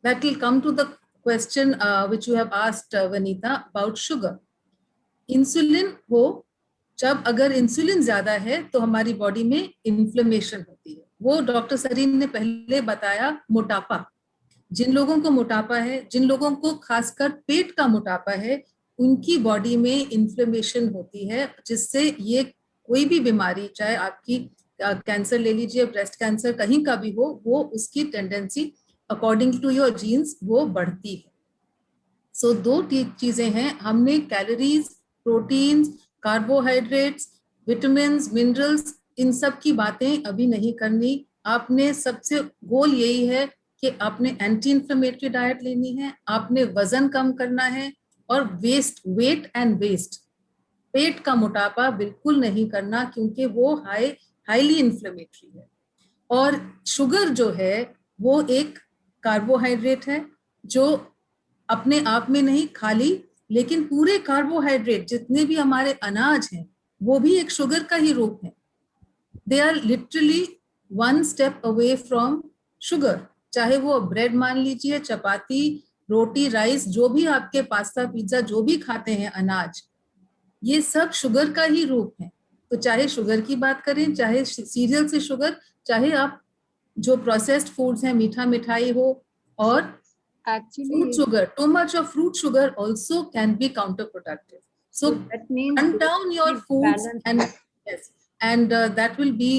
That will come to the question which you have asked Vanita about sugar. Insulin को जब अगर इंसुलिन ज्यादा है तो हमारी बॉडी में इन्फ्लेमेशन होती है। वो डॉक्टर सरीन ने पहले बताया, मोटापा, जिन लोगों को मोटापा है, जिन लोगों को खासकर पेट का मोटापा है, उनकी बॉडी में इन्फ्लेमेशन होती है, जिससे ये कोई भी बीमारी, चाहे आपकी कैंसर ले लीजिए, ब्रेस्ट कैंसर कहीं का भी हो, वो उसकी tendency according to your genes वो बढ़ती है। सो दो चीजें हैं, हमने calories, proteins, carbohydrates, vitamins, minerals, इन सब की बातें अभी नहीं करनी। आपने सबसे गोल यही है कि आपने एंटी इन्फ्लेमेटरी डाइट लेनी है, आपने वजन कम करना है, और वेट एंड वेस्ट, पेट का मोटापा बिल्कुल नहीं करना, क्योंकि वो हाईली इन्फ्लेमेटरी है। और शुगर जो है वो एक कार्बोहाइड्रेट है जो अपने आप में नहीं खाली, लेकिन पूरे कार्बोहाइड्रेट जितने भी हमारे अनाज हैं वो भी एक शुगर का ही रूप है। They are literally one step away from sugar. चाहे वो ब्रेड मान लीजिए, चपाती, रोटी, राइस, जो भी आपके पास्ता, पिज्जा, जो भी खाते हैं अनाज, ये सब शुगर का ही रूप है। तो चाहे शुगर की बात करें, चाहे सीरियल से शुगर, चाहे आप जो प्रोसेस्ड फूड्स हैं, मीठा मिठाई हो, और fruit sugar, too much of fruit sugar also can be counterproductive. So that means cut down your foods, and yes, and that will be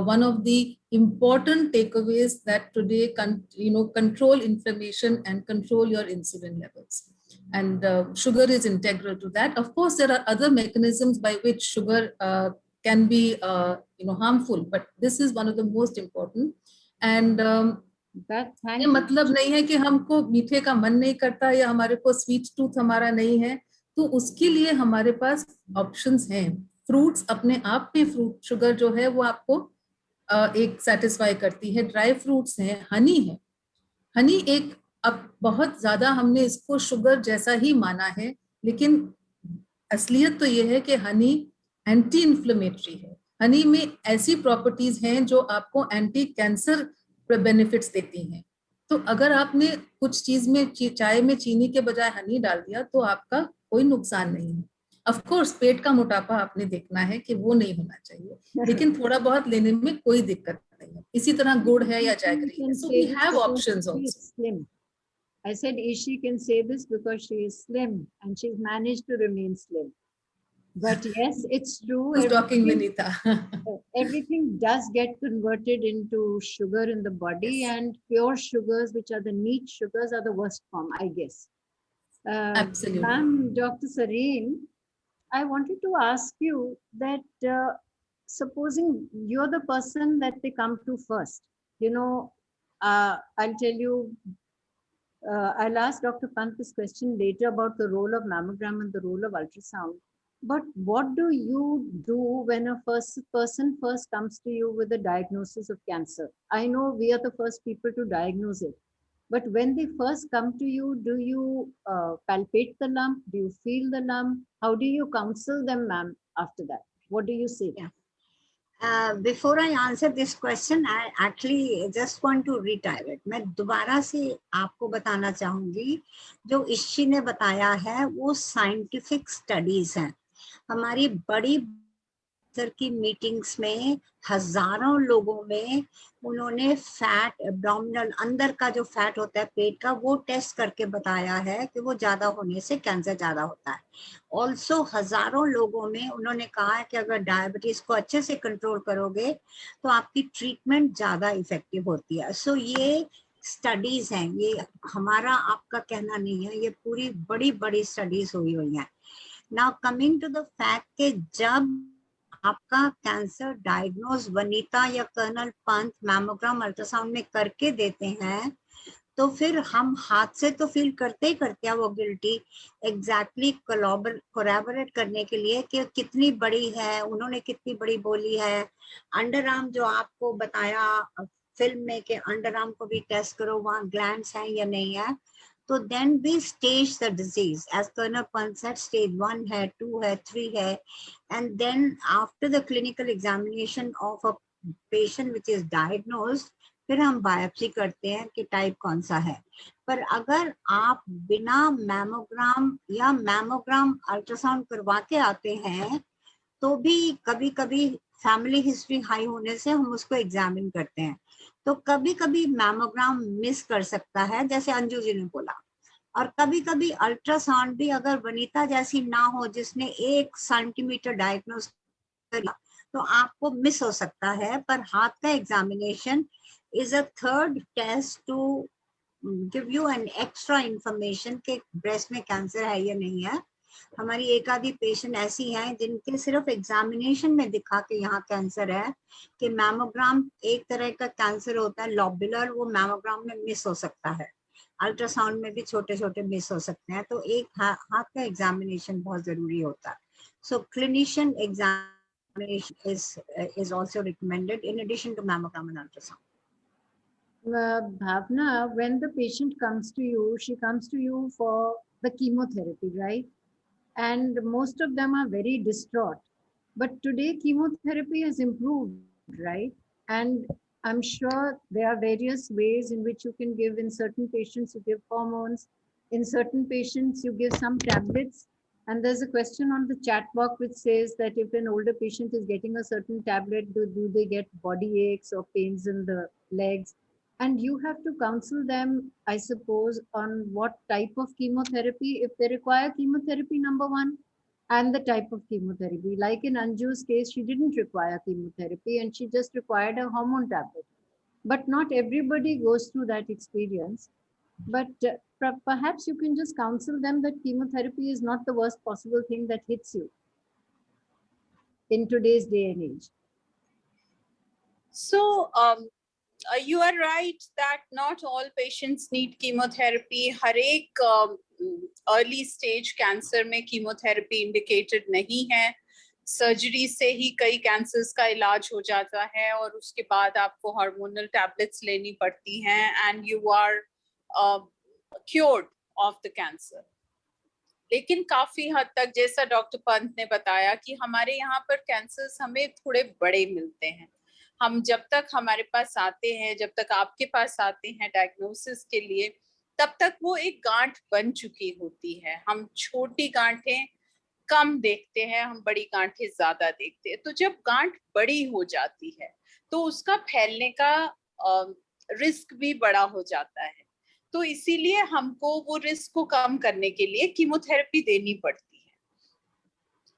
one of the important takeaways that today control inflammation and control your insulin levels. And sugar is integral to that. Of course, there are other mechanisms by which sugar can be harmful, but this is one of the most important. And ये मतलब नहीं है कि हमको मीठे का मन नहीं करता या हमारे को स्वीट टूथ हमारा नहीं है, तो उसके लिए हमारे पास ऑप्शंस हैं। फ्रूट्स अपने आप में, फ्रूट शुगर जो है वो आपको एक सेटिस्फाई करती है। ड्राई फ्रूट्स हैं, हनी है। हनी एक, अब बहुत ज्यादा हमने इसको शुगर जैसा ही माना है, लेकिन असलियत तो ये है कि हनी एंटी इन्फ्लेमेटरी है। हनी में ऐसी प्रॉपर्टीज हैं जो आपको एंटी कैंसर बेनिफिट्स देती हैं। तो अगर आपने कुछ चीज में चाय में चीनी के बजाय हनी डाल दिया तो आपका कोई नुकसान नहीं है। ऑफ कोर्स पेट का मोटापा आपने देखना है कि वो नहीं होना चाहिए, लेकिन थोड़ा बहुत लेने में कोई दिक्कत नहीं है। इसी तरह गुड़ है या जैगरी है, so we have options also. I said Ishi can say this because she is slim and she's managed to remain slim. But yes, it's true. Who's talking, Vinita? Everything does get converted into sugar in the body, yes. And pure sugars, which are the neat sugars, are the worst form, I guess. Absolutely. Ma'am, Dr. Sareen, I wanted to ask you that supposing you're the person that they come to first, I'll tell you, I'll ask Dr. Pant this question later about the role of mammogram and the role of ultrasound. But what do you do when a person first comes to you with a diagnosis of cancer? I know we are the first people to diagnose it. But when they first come to you, do you palpate the lump? Do you feel the lump? How do you counsel them, ma'am, after that? What do you say? Yeah. Before I answer this question, I actually just want to reiterate. मैं दोबारा से आपको बताना चाहूँगी, जो इश्शी ने बताया है वो साइंटिफिक स्टडीज हैं। हमारी बड़ी की मीटिंग्स में हजारों लोगों में उन्होंने फैट एब्डोमिनल अंदर का जो फैट होता है पेट का वो टेस्ट करके बताया है कि वो ज्यादा होने से कैंसर ज्यादा होता है। ऑल्सो हजारों लोगों में उन्होंने कहा है कि अगर डायबिटीज को अच्छे से कंट्रोल करोगे तो आपकी ट्रीटमेंट ज्यादा इफेक्टिव होती है। सो ये स्टडीज हैं, ये हमारा आपका कहना नहीं है, ये पूरी बड़ी बड़ी स्टडीज हुई हैं। Now coming to the fact कि जब आपका कैंसर डायग्नोज वनीता या कर्नल पंत मैमोग्राम अल्ट्रासाउंड में करके देते हैं तो फिर हम हाथ से तो फील करते ही करते हैं वो गिल्टी एग्जैक्टली कोलैबोरेट करने के लिए कि कितनी बड़ी है, उन्होंने कितनी बड़ी बोली है। अंडर आर्म जो आपको बताया फिल्म में कि अंडर आर्म को भी टेस्ट करो वहाँ ग्लैंड्स हैं या नहीं है, तो then we stage the disease as Colonel Pant said, stage 1 है, 2 है, 3 है, and then after the clinical examination of a patient which is diagnosed, फिर हम बायोप्सी करते हैं कि टाइप कौन सा है। पर अगर आप बिना मैमोग्राम या मैमोग्राम अल्ट्रासाउंड करवा के आते हैं तो भी कभी कभी फैमिली हिस्ट्री हाई होने से हम उसको एग्जामिन करते हैं, तो कभी कभी मैमोग्राम मिस कर सकता है जैसे अंजू जी ने बोला, और कभी कभी अल्ट्रासाउंड भी अगर वनीता जैसी ना हो जिसने 1 सेंटीमीटर डायग्नोज किया तो आपको मिस हो सकता है। पर हाथ का examination is a third test to give you an extra information कि ब्रेस्ट में कैंसर है या नहीं है। हमारी एक आधी पेशेंट ऐसी हैं जिनके सिर्फ एग्जामिनेशन में दिखा कि यहाँ कैंसर है, कि मैमोग्राम एक तरह का कैंसर होता है लॉब्युलर, वो मैमोग्राम में मिस हो सकता है, अल्ट्रासाउंड में भी छोटे छोटे मिस हो सकते हैं, तो एक हाथ का एग्जामिनेशन बहुत जरूरी होता है। So clinician examination is also recommended in addition to mammogram and ultrasound. Bhavna, when the patient comes to you, she comes to you for the chemotherapy, right? And most of them are very distraught. But today chemotherapy has improved, right? And I'm sure there are various ways in which you can give. In certain patients, you give hormones. In certain patients, you give some tablets. And there's a question on the chat box which says that if an older patient is getting a certain tablet, do they get body aches or pains in the legs? And you have to counsel them, I suppose, on what type of chemotherapy, if they require chemotherapy, number one, and the type of chemotherapy. Like in Anju's case, she didn't require chemotherapy and she just required a hormone tablet. But not everybody goes through that experience. But perhaps you can just counsel them that chemotherapy is not the worst possible thing that hits you in today's day and age. So, you are right that not all patients need chemotherapy. हर एक early stage cancer में chemotherapy indicated नहीं है. Surgery से ही कई cancers का इलाज हो जाता है और उसके बाद आपको हार्मोनल टैबलेट्स लेनी पड़ती हैं and you are cured of the cancer. लेकिन काफी हद तक जैसा डॉक्टर पंत ने बताया कि हमारे यहाँ पर कैंसर्स हमें थोड़े बड़े मिलते हैं, हम जब तक हमारे पास आते हैं, जब तक आपके पास आते हैं डायग्नोसिस के लिए, तब तक वो एक गांठ बन चुकी होती है। हम छोटी गांठें कम देखते हैं, हम बड़ी गांठें ज्यादा देखते हैं। तो जब गांठ बड़ी हो जाती है तो उसका फैलने का रिस्क भी बड़ा हो जाता है। तो इसीलिए हमको वो रिस्क को कम करने के लिए कीमोथेरेपी देनी पड़ती है।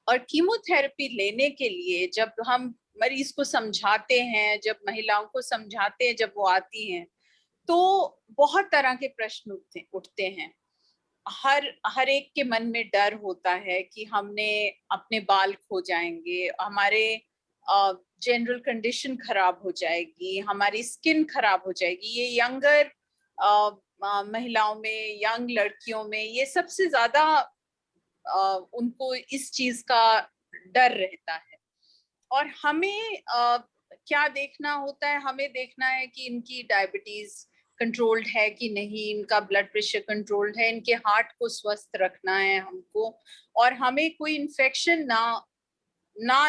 और कीमोथेरेपी लेने के लिए जब हम मरीज को समझाते हैं, जब महिलाओं को समझाते हैं, जब वो आती हैं, तो बहुत तरह के प्रश्न उठते हैं। हर एक के मन में डर होता है कि हमने अपने बाल खो जाएंगे, हमारे जनरल कंडीशन खराब हो जाएगी, हमारी स्किन खराब हो जाएगी। ये यंगर महिलाओं में, यंग लड़कियों में ये सबसे ज्यादा उनको इस चीज का डर रहता है। और हमें क्या देखना होता है, हमें देखना है कि इनकी डायबिटीज कंट्रोल्ड है कि नहीं, इनका ब्लड प्रेशर कंट्रोल्ड है, इनके हार्ट को स्वस्थ रखना है हमको, और हमें कोई इन्फेक्शन ना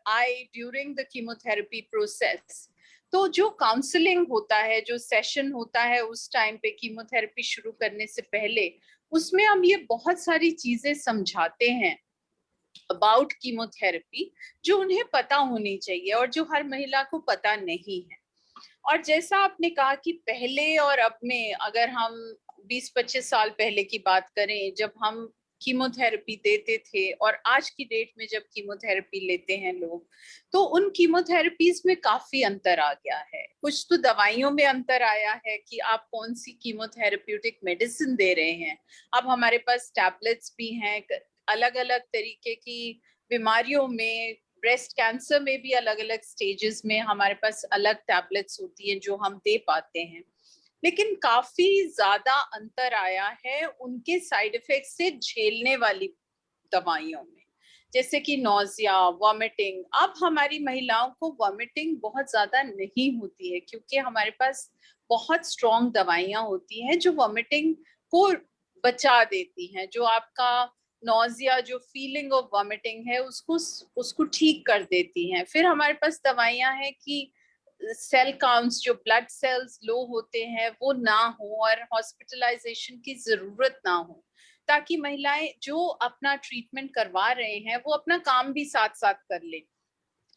आए ड्यूरिंग द कीमोथेरेपी प्रोसेस। तो जो काउंसलिंग होता है, जो सेशन होता है उस टाइम पे कीमोथेरेपी शुरू करने से पहले, उसमें हम ये बहुत सारी चीजें समझाते हैं अबाउट कीमोथेरेपी जो उन्हें पता होनी चाहिए और जो हर महिला को पता नहीं है। और जैसा आपने कहा कि पहले और अब में, अगर हम 20-25 साल पहले की बात करें जब हम कीमोथेरेपी देते थे और आज की डेट में जब कीमोथेरेपी लेते हैं लोग, तो उन कीमोथेरेपीज में काफी अंतर आ गया है। कुछ तो दवाइयों में अंतर आया है कि आप कौन सी कीमोथेरेप्यूटिक मेडिसिन दे रहे हैं। अब हमारे पास टैबलेट्स भी हैं, अलग अलग तरीके की बीमारियों में, ब्रेस्ट कैंसर में भी अलग अलग स्टेजेस में हमारे पास अलग टैबलेट्स होती हैं जो हम दे पाते हैं। लेकिन काफी ज्यादा अंतर आया है उनके साइड इफेक्ट से झेलने वाली दवाइयों में, जैसे कि नोजिया, वॉमिटिंग। अब हमारी महिलाओं को वॉमिटिंग बहुत ज्यादा नहीं होती है क्योंकि हमारे पास बहुत स्ट्रॉन्ग दवाइयां होती हैं जो वॉमिटिंग को बचा देती हैं, जो आपका नोजिया, जो फीलिंग ऑफ वॉमिटिंग है उसको ठीक कर देती हैं। फिर हमारे पास दवाइयां हैं कि सेल काउंट्स, जो ब्लड सेल्स लो होते हैं वो ना हो और हॉस्पिटलाइजेशन की जरूरत ना हो, ताकि महिलाएं जो अपना ट्रीटमेंट करवा रहे हैं वो अपना काम भी साथ साथ कर लें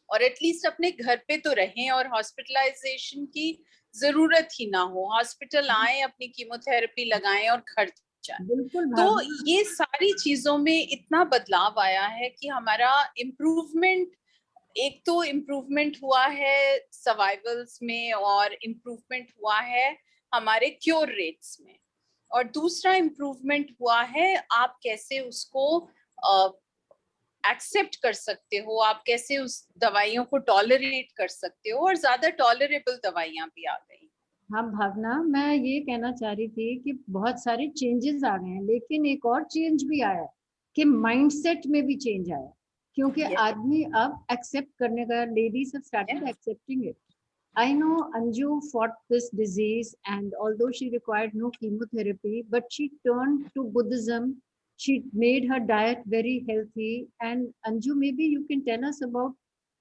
और एटलीस्ट अपने घर पे तो रहें और हॉस्पिटलाइजेशन की जरूरत ही ना हो। हॉस्पिटल आए, अपनी कीमोथेरेपी लगाएं और घर जाएं। तो ये सारी चीजों में इतना बदलाव आया है कि हमारा इम्प्रूवमेंट, एक तो इम्प्रूवमेंट हुआ है सर्वाइवल्स में और इम्प्रूवमेंट हुआ है हमारे क्योर रेट्स में, और दूसरा इम्प्रूवमेंट हुआ है आप कैसे उसको एक्सेप्ट कर सकते हो, आप कैसे उस दवाइयों को टॉलरेट कर सकते हो, और ज्यादा टॉलरेबल दवाइयां भी आ गई। हाँ भावना, मैं ये कहना चाह रही थी कि बहुत सारे चेंजेस आ गए हैं, लेकिन एक और चेंज भी आया है कि माइंडसेट में भी चेंज आया, क्योंकि आदमी अब एक्सेप्ट करने का, ladies have started accepting it. I know Anju fought this disease, and although she required no chemotherapy, but she turned to Buddhism. She made her diet very healthy. And Anju, maybe you can tell us about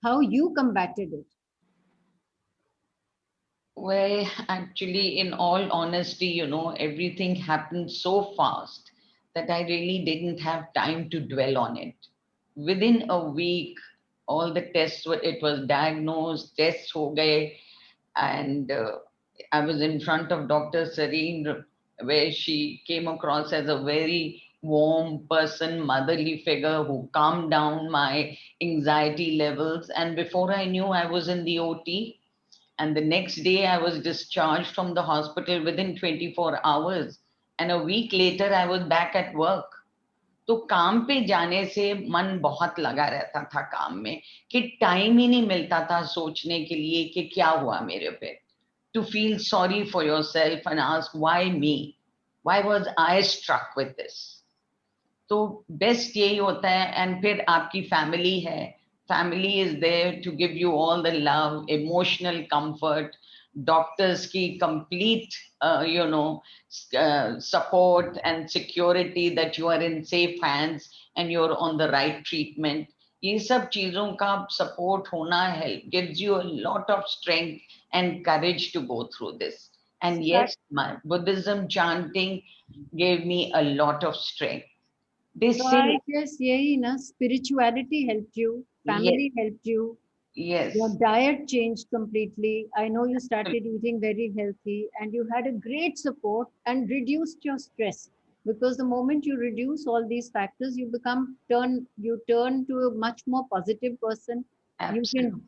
how you combated it. Well, actually, in all honesty, everything happened so fast that I really didn't have time to dwell on it. Within a week, all the tests it was diagnosed, tests ho gaye, and I was in front of Dr. Sareen, where she came across as a very warm person, motherly figure who calmed down my anxiety levels. And before I knew, I was in the OT. And the next day, I was discharged from the hospital within 24 hours. And a week later, I was back at work. तो काम पे जाने से मन बहुत लगा रहता था काम में, कि टाइम ही नहीं मिलता था सोचने के लिए कि क्या हुआ मेरे पे, to feel sorry for yourself and ask why me, why was I struck with this. तो बेस्ट यही होता है। एंड फिर आपकी फैमिली है, family is there to give you all the love, emotional comfort, doctors ki complete support and security that you are in safe hands and you're on the right treatment. ये सब चीजों का support होना help gives you a lot of strength and courage to go through this. And yes, my Buddhism chanting gave me a lot of strength. They So say, I guess यही ना, spirituality helped you, family helped you, yes, your diet changed completely. I know you started eating very healthy and you had a great support and reduced your stress, because the moment you reduce all these factors, you turn to a much more positive person. You can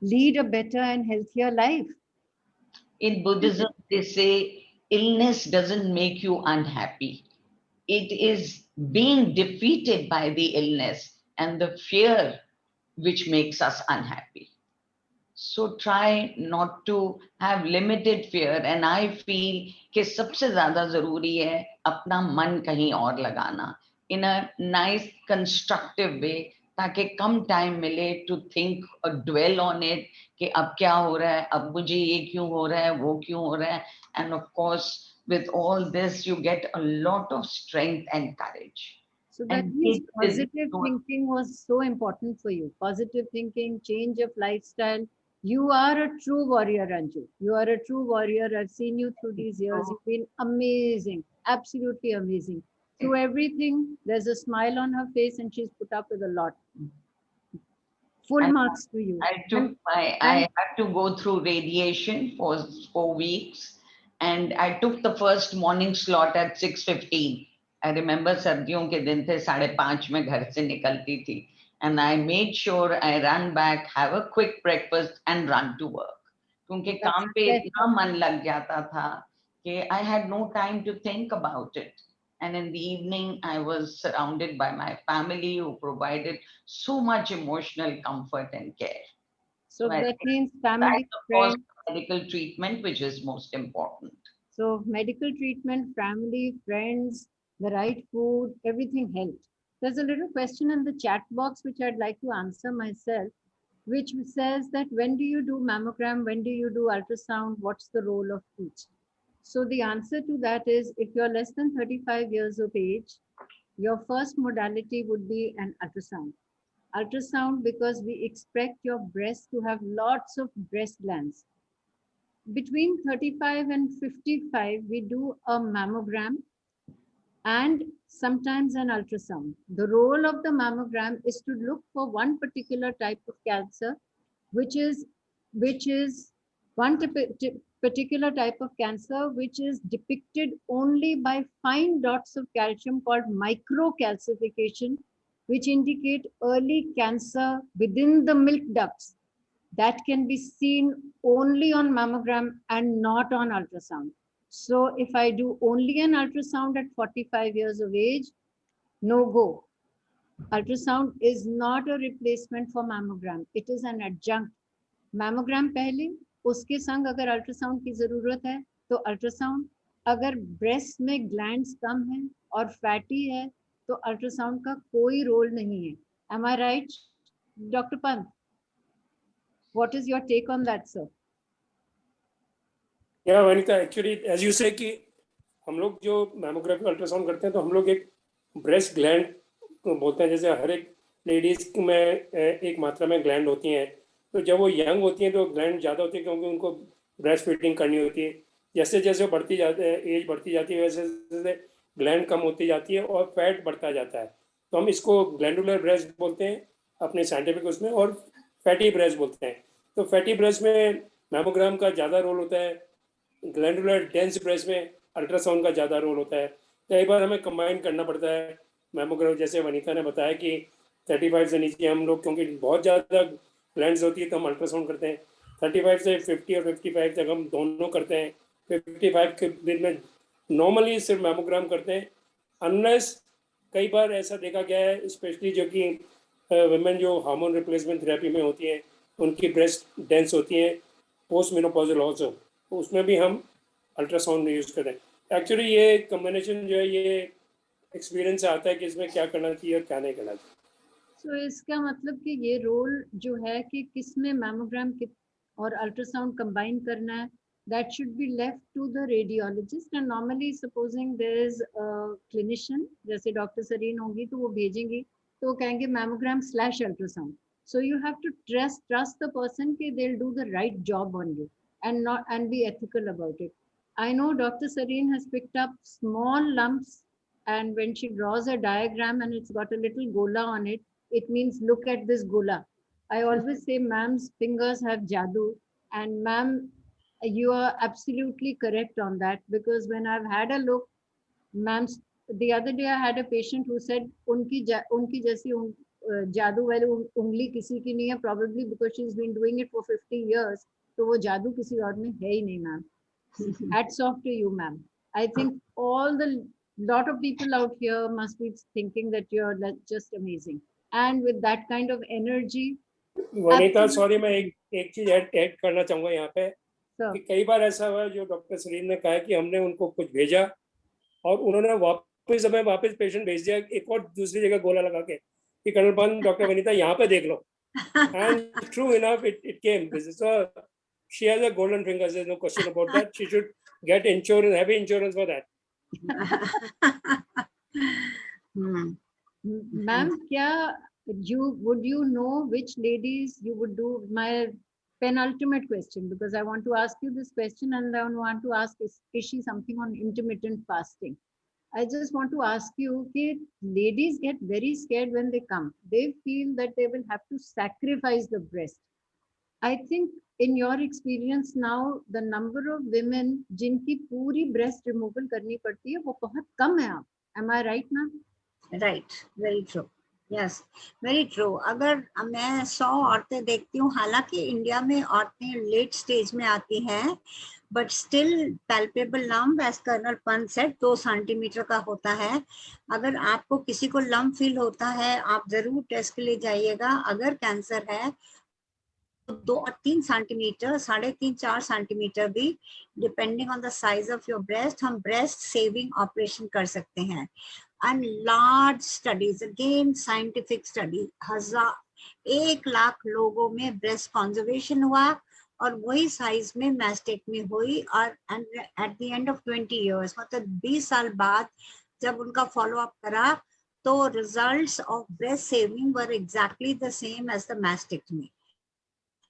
lead a better and healthier life. in Buddhism, they say illness doesn't make you unhappy. It is being defeated by the illness and the fear which makes us unhappy. So try not to have limited fear. And I feel कि सबसे ज़्यादा ज़रूरी है अपना मन कहीं और लगाना in a nice constructive way, ताकि कम टाइम मिले to think or dwell on it कि अब क्या हो रहा है, अब मुझे ये क्यों हो रहा है, वो क्यों हो रहा है. And of course with all this you get a lot of strength and courage. So that means positive thinking was so important for you. Positive thinking, change of lifestyle. You are a true warrior, Anju. You are a true warrior. I've seen you through these years. You've been amazing, absolutely amazing. Through everything, there's a smile on her face and she's put up with a lot. Full marks to you. I had to go through radiation for 4 weeks and I took the first morning slot at 6:15. I remember सर्दियों के दिन थे, 5:30 में घर से निकलती थी. And I made sure I ran back, have a quick breakfast and run to work. क्योंकि काम पे इतना मन लग जाता था कि I had no time to think about it. And in the evening, I was surrounded by my family who provided so much emotional comfort and care. So I that think means family, that's, of course, friends. medical treatment, which is most important. So medical treatment, family, friends, the right food, everything helped. There's a little question in the chat box which I'd like to answer myself, which says that when do you do mammogram, when do you do ultrasound, what's the role of each? So the answer to that is, if you're less than 35 years of age, your first modality would be an ultrasound. Ultrasound because we expect your breast to have lots of breast glands. Between 35 and 55, we do a mammogram and sometimes an ultrasound. The role of the mammogram is to look for one particular type of cancer, which is one particular type of cancer which is depicted only by fine dots of calcium called microcalcification, which indicate early cancer within the milk ducts. That can be seen only on mammogram and not on ultrasound. So if I do only an ultrasound at 45 years of age, no go. Ultrasound is not a replacement for mammogram. It is an adjunct. Mammogram पहले, उसके संग अगर ultrasound की जरूरत है तो ultrasound. अगर breast में ग्लैंड्स कम है और फैटी है तो अल्ट्रासाउंड का कोई रोल नहीं है. Am I right, Dr. Pant? What is your take on that, sir? या वनिता, एक्चुअली एज यू से कि हम लोग जो मैमोग्राफी अल्ट्रासाउंड करते हैं तो हम लोग एक ब्रेस्ट ग्लैंड बोलते हैं. जैसे हर एक लेडीज में एक मात्रा में ग्लैंड होती हैं, तो जब वो यंग होती हैं तो ग्लैंड ज़्यादा होती है क्योंकि उनको ब्रेस्ट फीडिंग करनी होती है. जैसे जैसे बढ़ती जाती है, एज बढ़ती जाती है, वैसे वैसे ग्लैंड कम होती जाती है और फैट बढ़ता जाता है. तो हम इसको ग्लैंडुलर ब्रेस्ट बोलते हैं अपने साइंटिफिक उसमें, और फैटी ब्रेस्ट बोलते हैं. तो फैटी ब्रेस्ट में मैमोग्राम का ज़्यादा रोल होता है, ग्लैंडुलर डेंस ब्रेस्ट में अल्ट्रासाउंड का ज़्यादा रोल होता है. कई बार हमें कंबाइन करना पड़ता है मैमोग्राम. जैसे वनीता ने बताया कि 35 से नीचे हम लोग, क्योंकि बहुत ज़्यादा ग्लैंड्स होती है तो हम अल्ट्रासाउंड करते हैं. 35 से 50 और 55 तक हम दोनों करते हैं. 55 के दिन में नॉर्मली सिर्फ मैमोग्राम करते हैं. अनलेस कई बार ऐसा देखा गया है, स्पेशली जो कि वुमेन जो हार्मोन रिप्लेसमेंट थेरेपी में होती हैं, उनकी ब्रेस्ट डेंस होती हैं पोस्ट मेनोपॉजल ऑल्सो, तो उसमें भी हम अल्ट्रासाउंड यूज़ करें. एक्चुअली ये कम्बिनेशन जो है ये एक्सपीरियंस से आता है कि इसमें क्या करना चाहिए और क्या नहीं करना चाहिए. So इसका मतलब कि ये रोल जो है कि किस में मैमोग्राम और अल्ट्रासाउंड कंबाइन करना है, that should be left to the radiologist. And normally supposing there is a clinician, जैसे डॉक्टर सरीन होंगी तो वो भेजेंगी, तो वो कहेंगे mammogram/ultrasound. So you have to trust the person कि they'll do the right job on you and be ethical about it. I know Dr. Sareen has picked up small lumps, and when she draws a diagram and it's got a little gola on it, it means look at this gola. I always say ma'am's fingers have jadoo, and ma'am, you are absolutely correct on that, because when I've had a look, ma'am, the other day I had a patient who said unki jaisi जादू वाली उंगली किसी की नहीं है, probably because she's been doing it for 50 years, तो वो जादू किसी और में है ही नहीं ma'am. Hats off to you, ma'am. I think all the lot of people out here must be thinking that you're just amazing, and with that kind of energy. Vanita, sorry, मैं एक चीज ऐड करना चाहूंगा यहाँ पे कि कई बार ऐसा हुआ जो डॉक्टर सलीम ने कहा कि हमने उनको कुछ भेजा और उन्होंने वापस पेशेंट भेज दिया एक और दूसरी जगह गोला लगा के कि कर्नल पंत, डॉक्टर वनीता यहाँ पे देख लो. And true enough, it came. So she has a golden finger. There's no question about that. She should get insurance, heavy insurance for that. Ma'am, would you know which ladies you would do? My penultimate question, because I want to ask you this question and I want to ask, is she something on intermittent fasting? I just want to ask you, okay, ladies get very scared when they come. They feel that they will have to sacrifice the breast. I think in your experience now, the number of women जिनकी पूरी breast removal करनी पड़ती है वो बहुत कम है. आप, am I right, ma'am? Right, very true. Yes, very true. अगर मैं 100 औरतें देखती हूँ, हालांकि इंडिया में औरतें लेट स्टेज में आती हैं, but still palpable lump, as colonel Pant said, 2 centimetre का होता है. अगर आपको किसी को लम्प फील होता है, आप जरूर टेस्ट के लिए जाइएगा. अगर कैंसर है तो 2 और 3 सेंटीमीटर, 3.5-4 सेंटीमीटर भी, depending on the size of your breast, हम ब्रेस्ट सेविंग ऑपरेशन कर सकते हैं. And large studies, again scientific study, 1 lakh लोगों में ब्रेस्ट कंजर्वेशन हुआ और वही साइज में मैस्टेक्टमी हुई. और at the end of 20 years, मतलब 20 साल बाद जब उनका फॉलो अप करा तो results of breast saving were exactly the same as the mastectomy.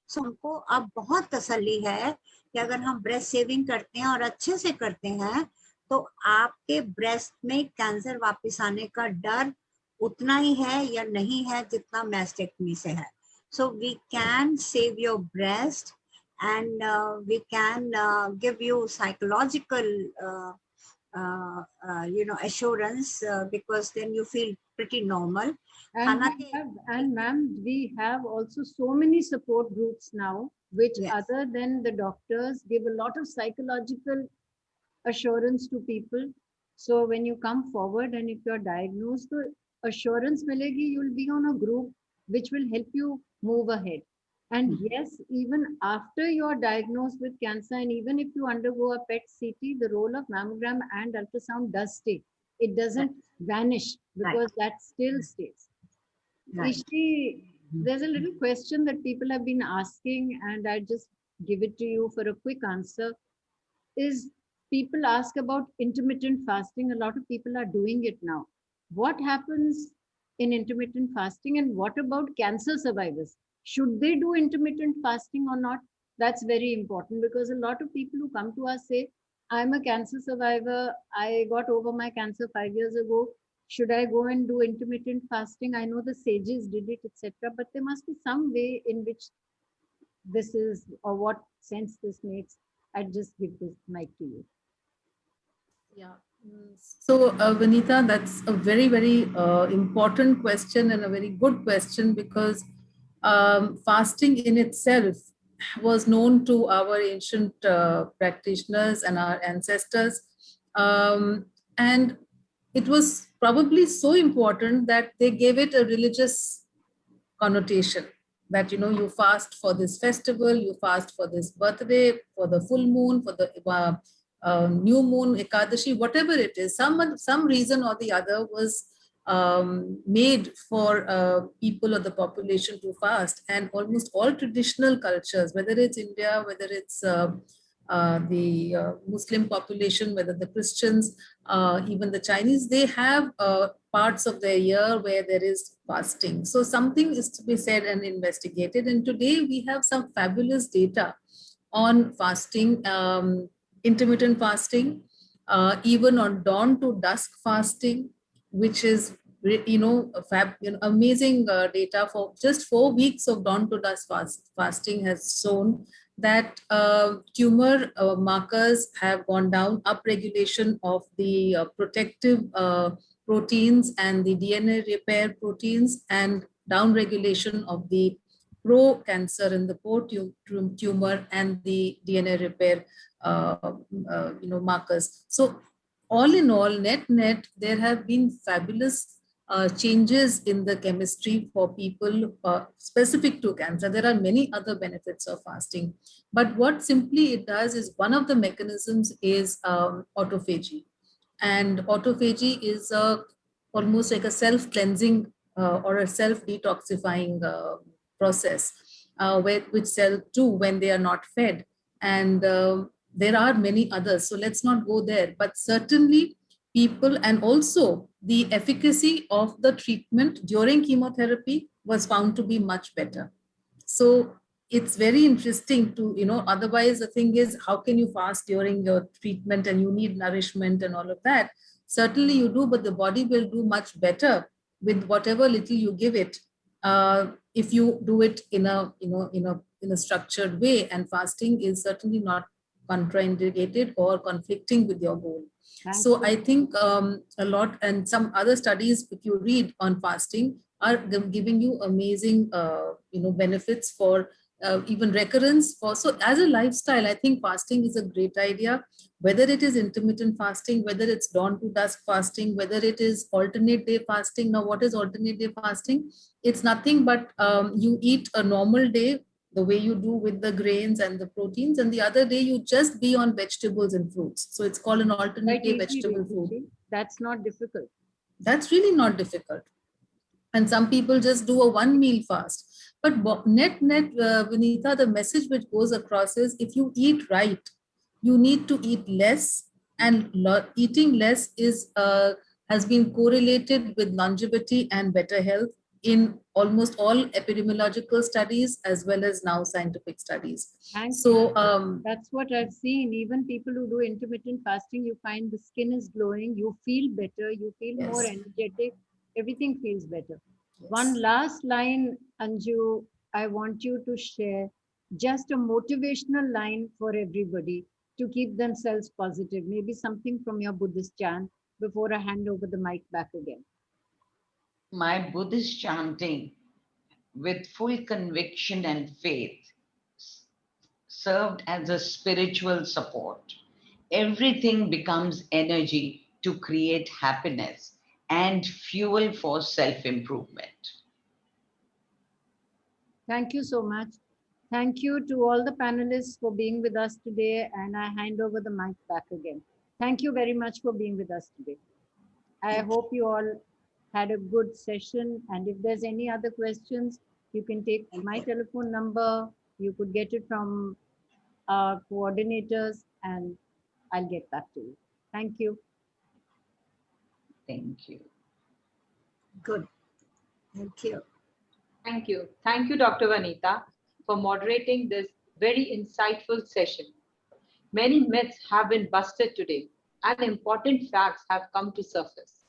So हमको अब बहुत तसल्ली है कि अगर हम ब्रेस्ट सेविंग करते हैं और अच्छे से करते हैं तो आपके ब्रेस्ट में कैंसर वापस आने का डर उतना ही है या नहीं है जितना मैस्टेक्टमी से है. So we can save your breast and we can give you psychological assurance, because then you feel pretty normal. And ma'am, we have also so many support groups now, which other than the doctors give a lot of psychological assurance to people. So when you come forward and if you're diagnosed, the assurance milegi, you'll be on a group which will help you move ahead. And yes, even after you're diagnosed with cancer and even if you undergo a PET CT, the role of mammogram and ultrasound does stay. It doesn't vanish because that still stays. Ishti, there's a little question that people have been asking and I just give it to you for a quick answer. Is people ask about intermittent fasting. A lot of people are doing it now. What happens in intermittent fasting and what about cancer survivors? Should they do intermittent fasting or not? That's very important because a lot of people who come to us say, I'm a cancer survivor. I got over my cancer 5 years ago. Should I go and do intermittent fasting? I know the sages did it, etc. But there must be some way in which this is, or what sense this makes. I'd just give this mic to you. Yeah. So, Vanita, that's a very, very important question and a very good question because fasting in itself was known to our ancient practitioners and our ancestors. And it was probably so important that they gave it a religious connotation. That, you know, you fast for this festival, you fast for this birthday, for the full moon, for the new moon, Ekadashi, whatever it is, some reason or the other was made for people or the population to fast. And almost all traditional cultures, whether it's India, whether it's the Muslim population, whether the Christians, even the Chinese, they have parts of their year where there is fasting. So something is to be said and investigated. And today we have some fabulous data on fasting, intermittent fasting, even on dawn to dusk fasting, which is amazing data. For just 4 weeks of dawn to dusk fasting has shown that tumor markers have gone down, upregulation of the protective proteins and the DNA repair proteins, and downregulation of the pro-cancer and the pro-tumor and the DNA repair markers. So all in all, net, there have been fabulous changes in the chemistry for people specific to cancer. There are many other benefits of fasting, but what simply it does is, one of the mechanisms is autophagy, and autophagy is almost like a self-cleansing or a self-detoxifying process, which cells do when they are not fed, and there are many others, so let's not go there, but certainly people, and also the efficacy of the treatment during chemotherapy was found to be much better. So it's very interesting to, otherwise the thing is, how can you fast during your treatment and you need nourishment and all of that? Certainly you do, but the body will do much better with whatever little you give it, if you do it in a structured way, and fasting is certainly not contraindicated or conflicting with your goal. So I think a lot, and some other studies, if you read on fasting, are giving you amazing benefits for even recurrence. So as a lifestyle, I think fasting is a great idea, whether it is intermittent fasting, whether it's dawn to dusk fasting, whether it is alternate day fasting. Now, what is alternate day fasting? It's nothing but you eat a normal day, the way you do with the grains and the proteins, and the other day you just be on vegetables and fruits. So it's called an alternate day vegetable food. That's not difficult. That's really not difficult. And some people just do a 1 meal fast. But net, Vinita, the message which goes across is, if you eat right, you need to eat less, and eating less is has been correlated with longevity and better health in almost all epidemiological studies, as well as now scientific studies. So that's what I've seen. Even people who do intermittent fasting, you find the skin is glowing, you feel better, you feel more energetic, everything feels better. One last line, Anju, I want you to share just a motivational line for everybody to keep themselves positive, maybe something from your Buddhist chant before I hand over the mic back again. My Buddhist chanting, with full conviction and faith, served as a spiritual support. Everything becomes energy to create happiness and fuel for self-improvement. Thank you so much. Thank you to all the panelists for being with us today, and I hand over the mic back again. Thank you very much for being with us today. I hope you all had a good session, and if there's any other questions, you can take my telephone number. You could get it from our coordinators, and I'll get back to you. Thank you. Thank you. Good. Thank you. Thank you. Thank you, Dr. Vanita, for moderating this very insightful session. Many myths have been busted today, and important facts have come to surface.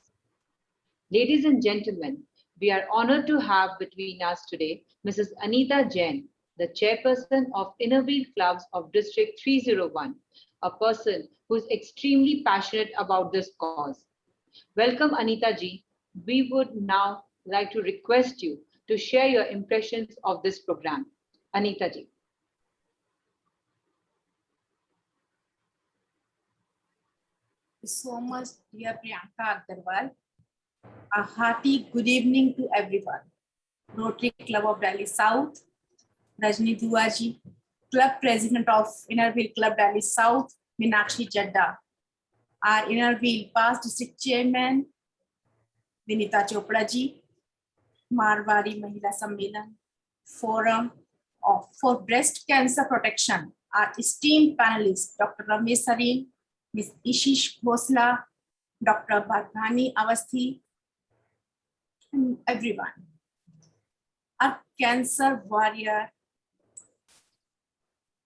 Ladies and gentlemen, we are honored to have between us today Mrs. Anita Jain, the chairperson of Inner Wheel Clubs of District 301, a person who is extremely passionate about this cause. Welcome, Anita ji. We would now like to request you to share your impressions of this program. Anita ji. So much, dear Priyanka Agarwal. A hearty good evening to everyone. Rotary Club of Delhi South, Rajni Duaji, Club President of Inner Wheel Club Delhi South, Meenakshi Chadda, our Inner Wheel past district chairman, Vinita Chopra ji, Marwari Mahila Sammelan Forum for Breast Cancer Protection, our esteemed panelists, Dr. Ramesh Sareen, Ms. Ishish Khosla, Dr. Bardhani Awasthi, and everyone. Our cancer warrior,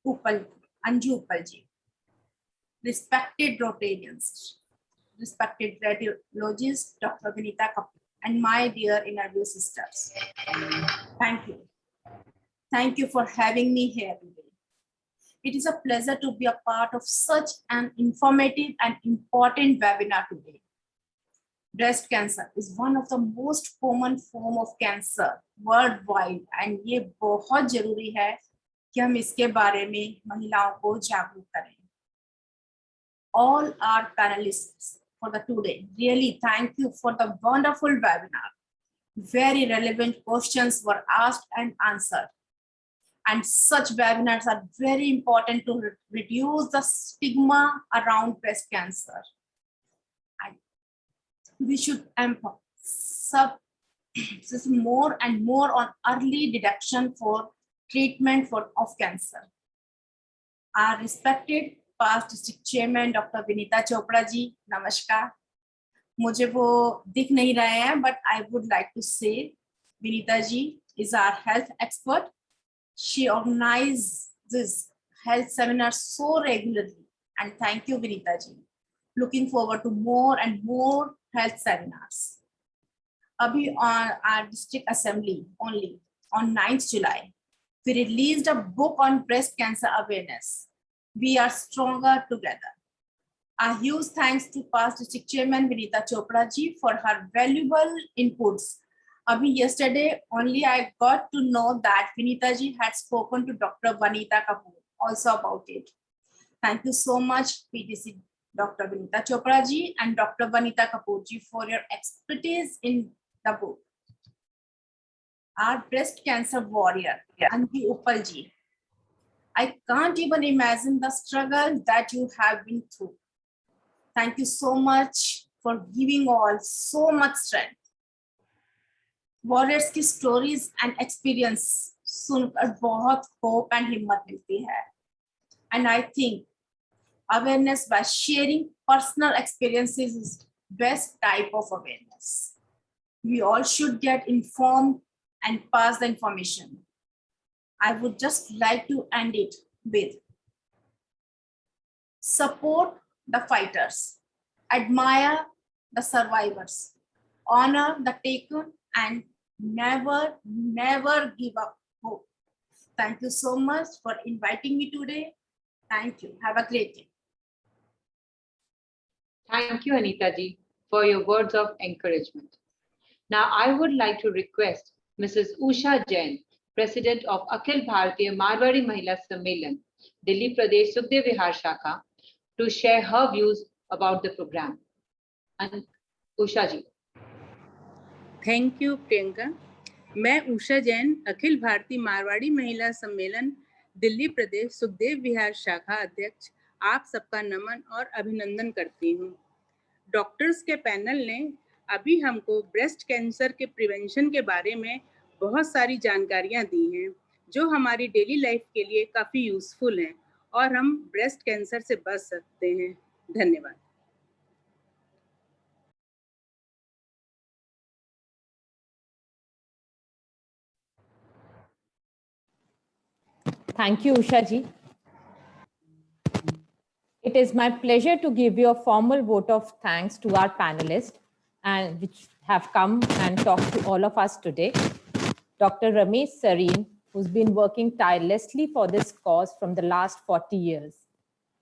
Anju Uppalji, respected Rotarians, respected radiologists, Dr. Vinita Kapoor, and my dear interview sisters. Thank you. Thank you for having me here today. It is a pleasure to be a part of such an informative and important webinar today. Breast cancer is one of the most common form of cancer worldwide, and ये बहुत जरूरी है कि हम इसके बारे में महिलाओं को जागरूक करें. All our panelists for the today, really thank you for the wonderful webinar. Very relevant questions were asked and answered. And such webinars are very important to reduce the stigma around breast cancer. And we should emphasize more and more on early detection for treatment of cancer. Our respected past district chairman, Dr. Vinita Chopra ji, namaskar. मुझे वो दिख नहीं रहे हैं, but I would like to say, Vinita ji is our health expert. She organizes health seminars so regularly, and thank you, Vinita ji. Looking forward to more and more health seminars. Abhi on our district assembly only on 9th July, we released a book on breast cancer awareness. We are stronger together. A huge thanks to past district chairman Vinita Chopra ji for her valuable inputs. Abhi yesterday only I got to know that Vinita ji had spoken to Dr. Vanita Kapoor also about it. Thank you so much, PTC Dr. Vinita Chopra ji and Dr. Vanita Kapoor ji for your expertise in the book. Our breast cancer warrior, Anju Uppalji. I can't even imagine the struggle that you have been through. Thank you so much for giving all so much strength. Warriors की stories and experience सुनकर बहुत hope and हिम्मत मिलती है. And I think awareness by sharing personal experiences is best type of awareness. We all should get informed and pass the information. I would just like to end it with support the fighters, admire the survivors, honor the taken, and never, never give up hope. Thank you so much for inviting me today. Thank you. Have a great day. Thank you, Anita ji, for your words of encouragement. Now, I would like to request Mrs. Usha Jain, President of Akhil Bharatiya Marwari Mahila Sammelan, Delhi Pradesh Sukhdev Vihar Shakha, to share her views about the program. And Usha ji. Thank you Priyanka. मैं उषा जैन अखिल भारतीय मारवाड़ी महिला सम्मेलन दिल्ली प्रदेश सुखदेव विहार शाखा अध्यक्ष आप सबका नमन और अभिनंदन करती हूँ. डॉक्टर्स के पैनल ने अभी हमको ब्रेस्ट कैंसर के प्रिवेंशन के बारे में बहुत सारी जानकारियाँ दी हैं जो हमारी डेली लाइफ के लिए काफ़ी यूज़फुल हैं और हम ब्रेस्ट कैंसर से बच सकते हैं. धन्यवाद. Thank you, Usha ji. It is my pleasure to give you a formal vote of thanks to our panelists and which have come and talked to all of us today. Dr. Ramesh Sareen, who's been working tirelessly for this cause from the last 40 years.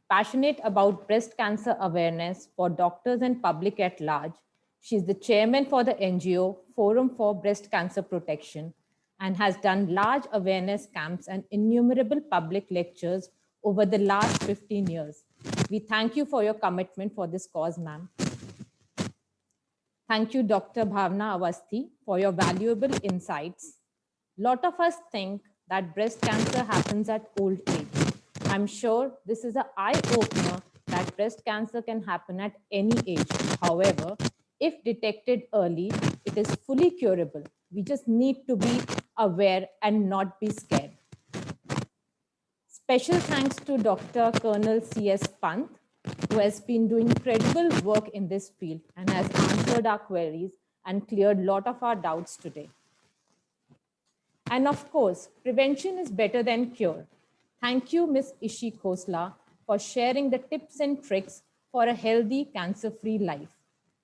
Passionate about breast cancer awareness for doctors and public at large, she's the chairman for the NGO Forum for Breast Cancer Protection and has done large awareness camps and innumerable public lectures over the last 15 years. We thank you for your commitment for this cause, ma'am. Thank you, Dr. Bhavna Awasthi, for your valuable insights. A lot of us think that breast cancer happens at old age. I'm sure this is an eye-opener that breast cancer can happen at any age. However, if detected early, it is fully curable. We just need to be aware and not be scared. Special thanks to Dr. Colonel C.S. Pant, who has been doing incredible work in this field and has answered our queries and cleared a lot of our doubts today. And of course, prevention is better than cure. Thank you, Ms. Ishi Khosla, for sharing the tips and tricks for a healthy, cancer-free life.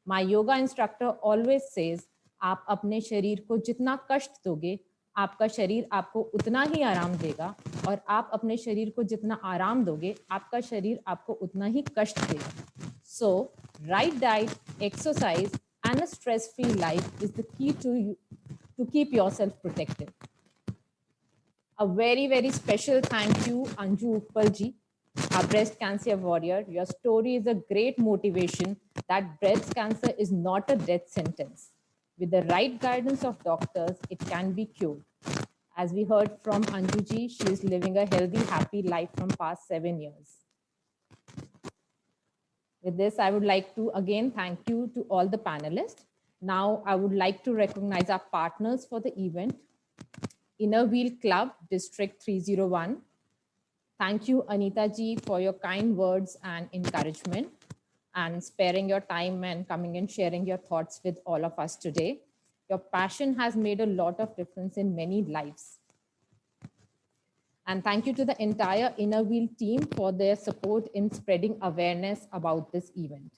My yoga instructor always says, आप अपने शरीर को जितना कष्ट दोगे, आपका शरीर आपको उतना ही आराम देगा, और आप अपने शरीर को जितना आराम दोगे, आपका शरीर आपको उतना ही कष्ट देगा. So, right diet, exercise, and a stress-free life is the key to keep yourself protected. A very, very special thank you, Anju Uppal ji, our breast cancer warrior. Your story is a great motivation that breast cancer is not a death sentence. With the right guidance of doctors, it can be cured. As we heard from Anju ji, she is living a healthy, happy life from past 7 years. With this, I would like to again thank you to all the panelists. Now, I would like to recognize our partners for the event. Inner Wheel Club, District 301. Thank you, Anita ji, for your kind words and encouragement and sparing your time and coming and sharing your thoughts with all of us today. Your passion has made a lot of difference in many lives. And thank you to the entire Inner Wheel team for their support in spreading awareness about this event.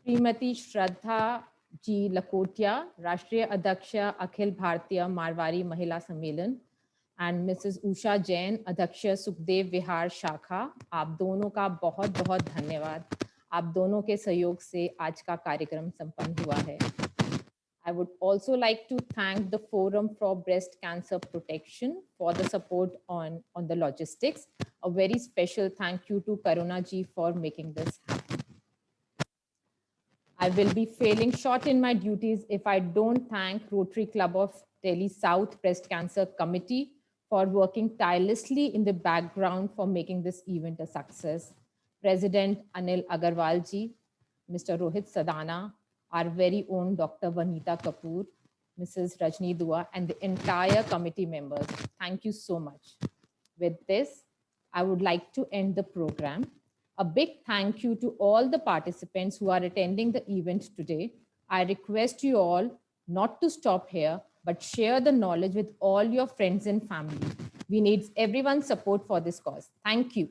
Srimati Shraddha Ji Lakotia, Rashtriya Adhaksha Akhil Bhartiya Marwari Mahila Sammelan, and Mrs. Usha Jain, Adhaksha Sukhdev Vihar Shakha. आप दोनों का बहुत बहुत धन्यवाद. आप दोनों के सहयोग से आज का कार्यक्रम संपन्न हुआ है. I would also like to thank the Forum for Breast Cancer Protection for the support on the logistics. A very special thank you to Karuna ji for making this happen. I will be failing short in my duties if I don't thank Rotary Club of Delhi South Breast Cancer Committee for working tirelessly in the background for making this event a success. President Anil Agarwal ji, Mr. Rohit Sadana, our very own Dr. Vanita Kapoor, Mrs. Rajni Dua, and the entire committee members. Thank you so much. With this, I would like to end the program. A big thank you to all the participants who are attending the event today. I request you all not to stop here, but share the knowledge with all your friends and family. We need everyone's support for this cause. Thank you.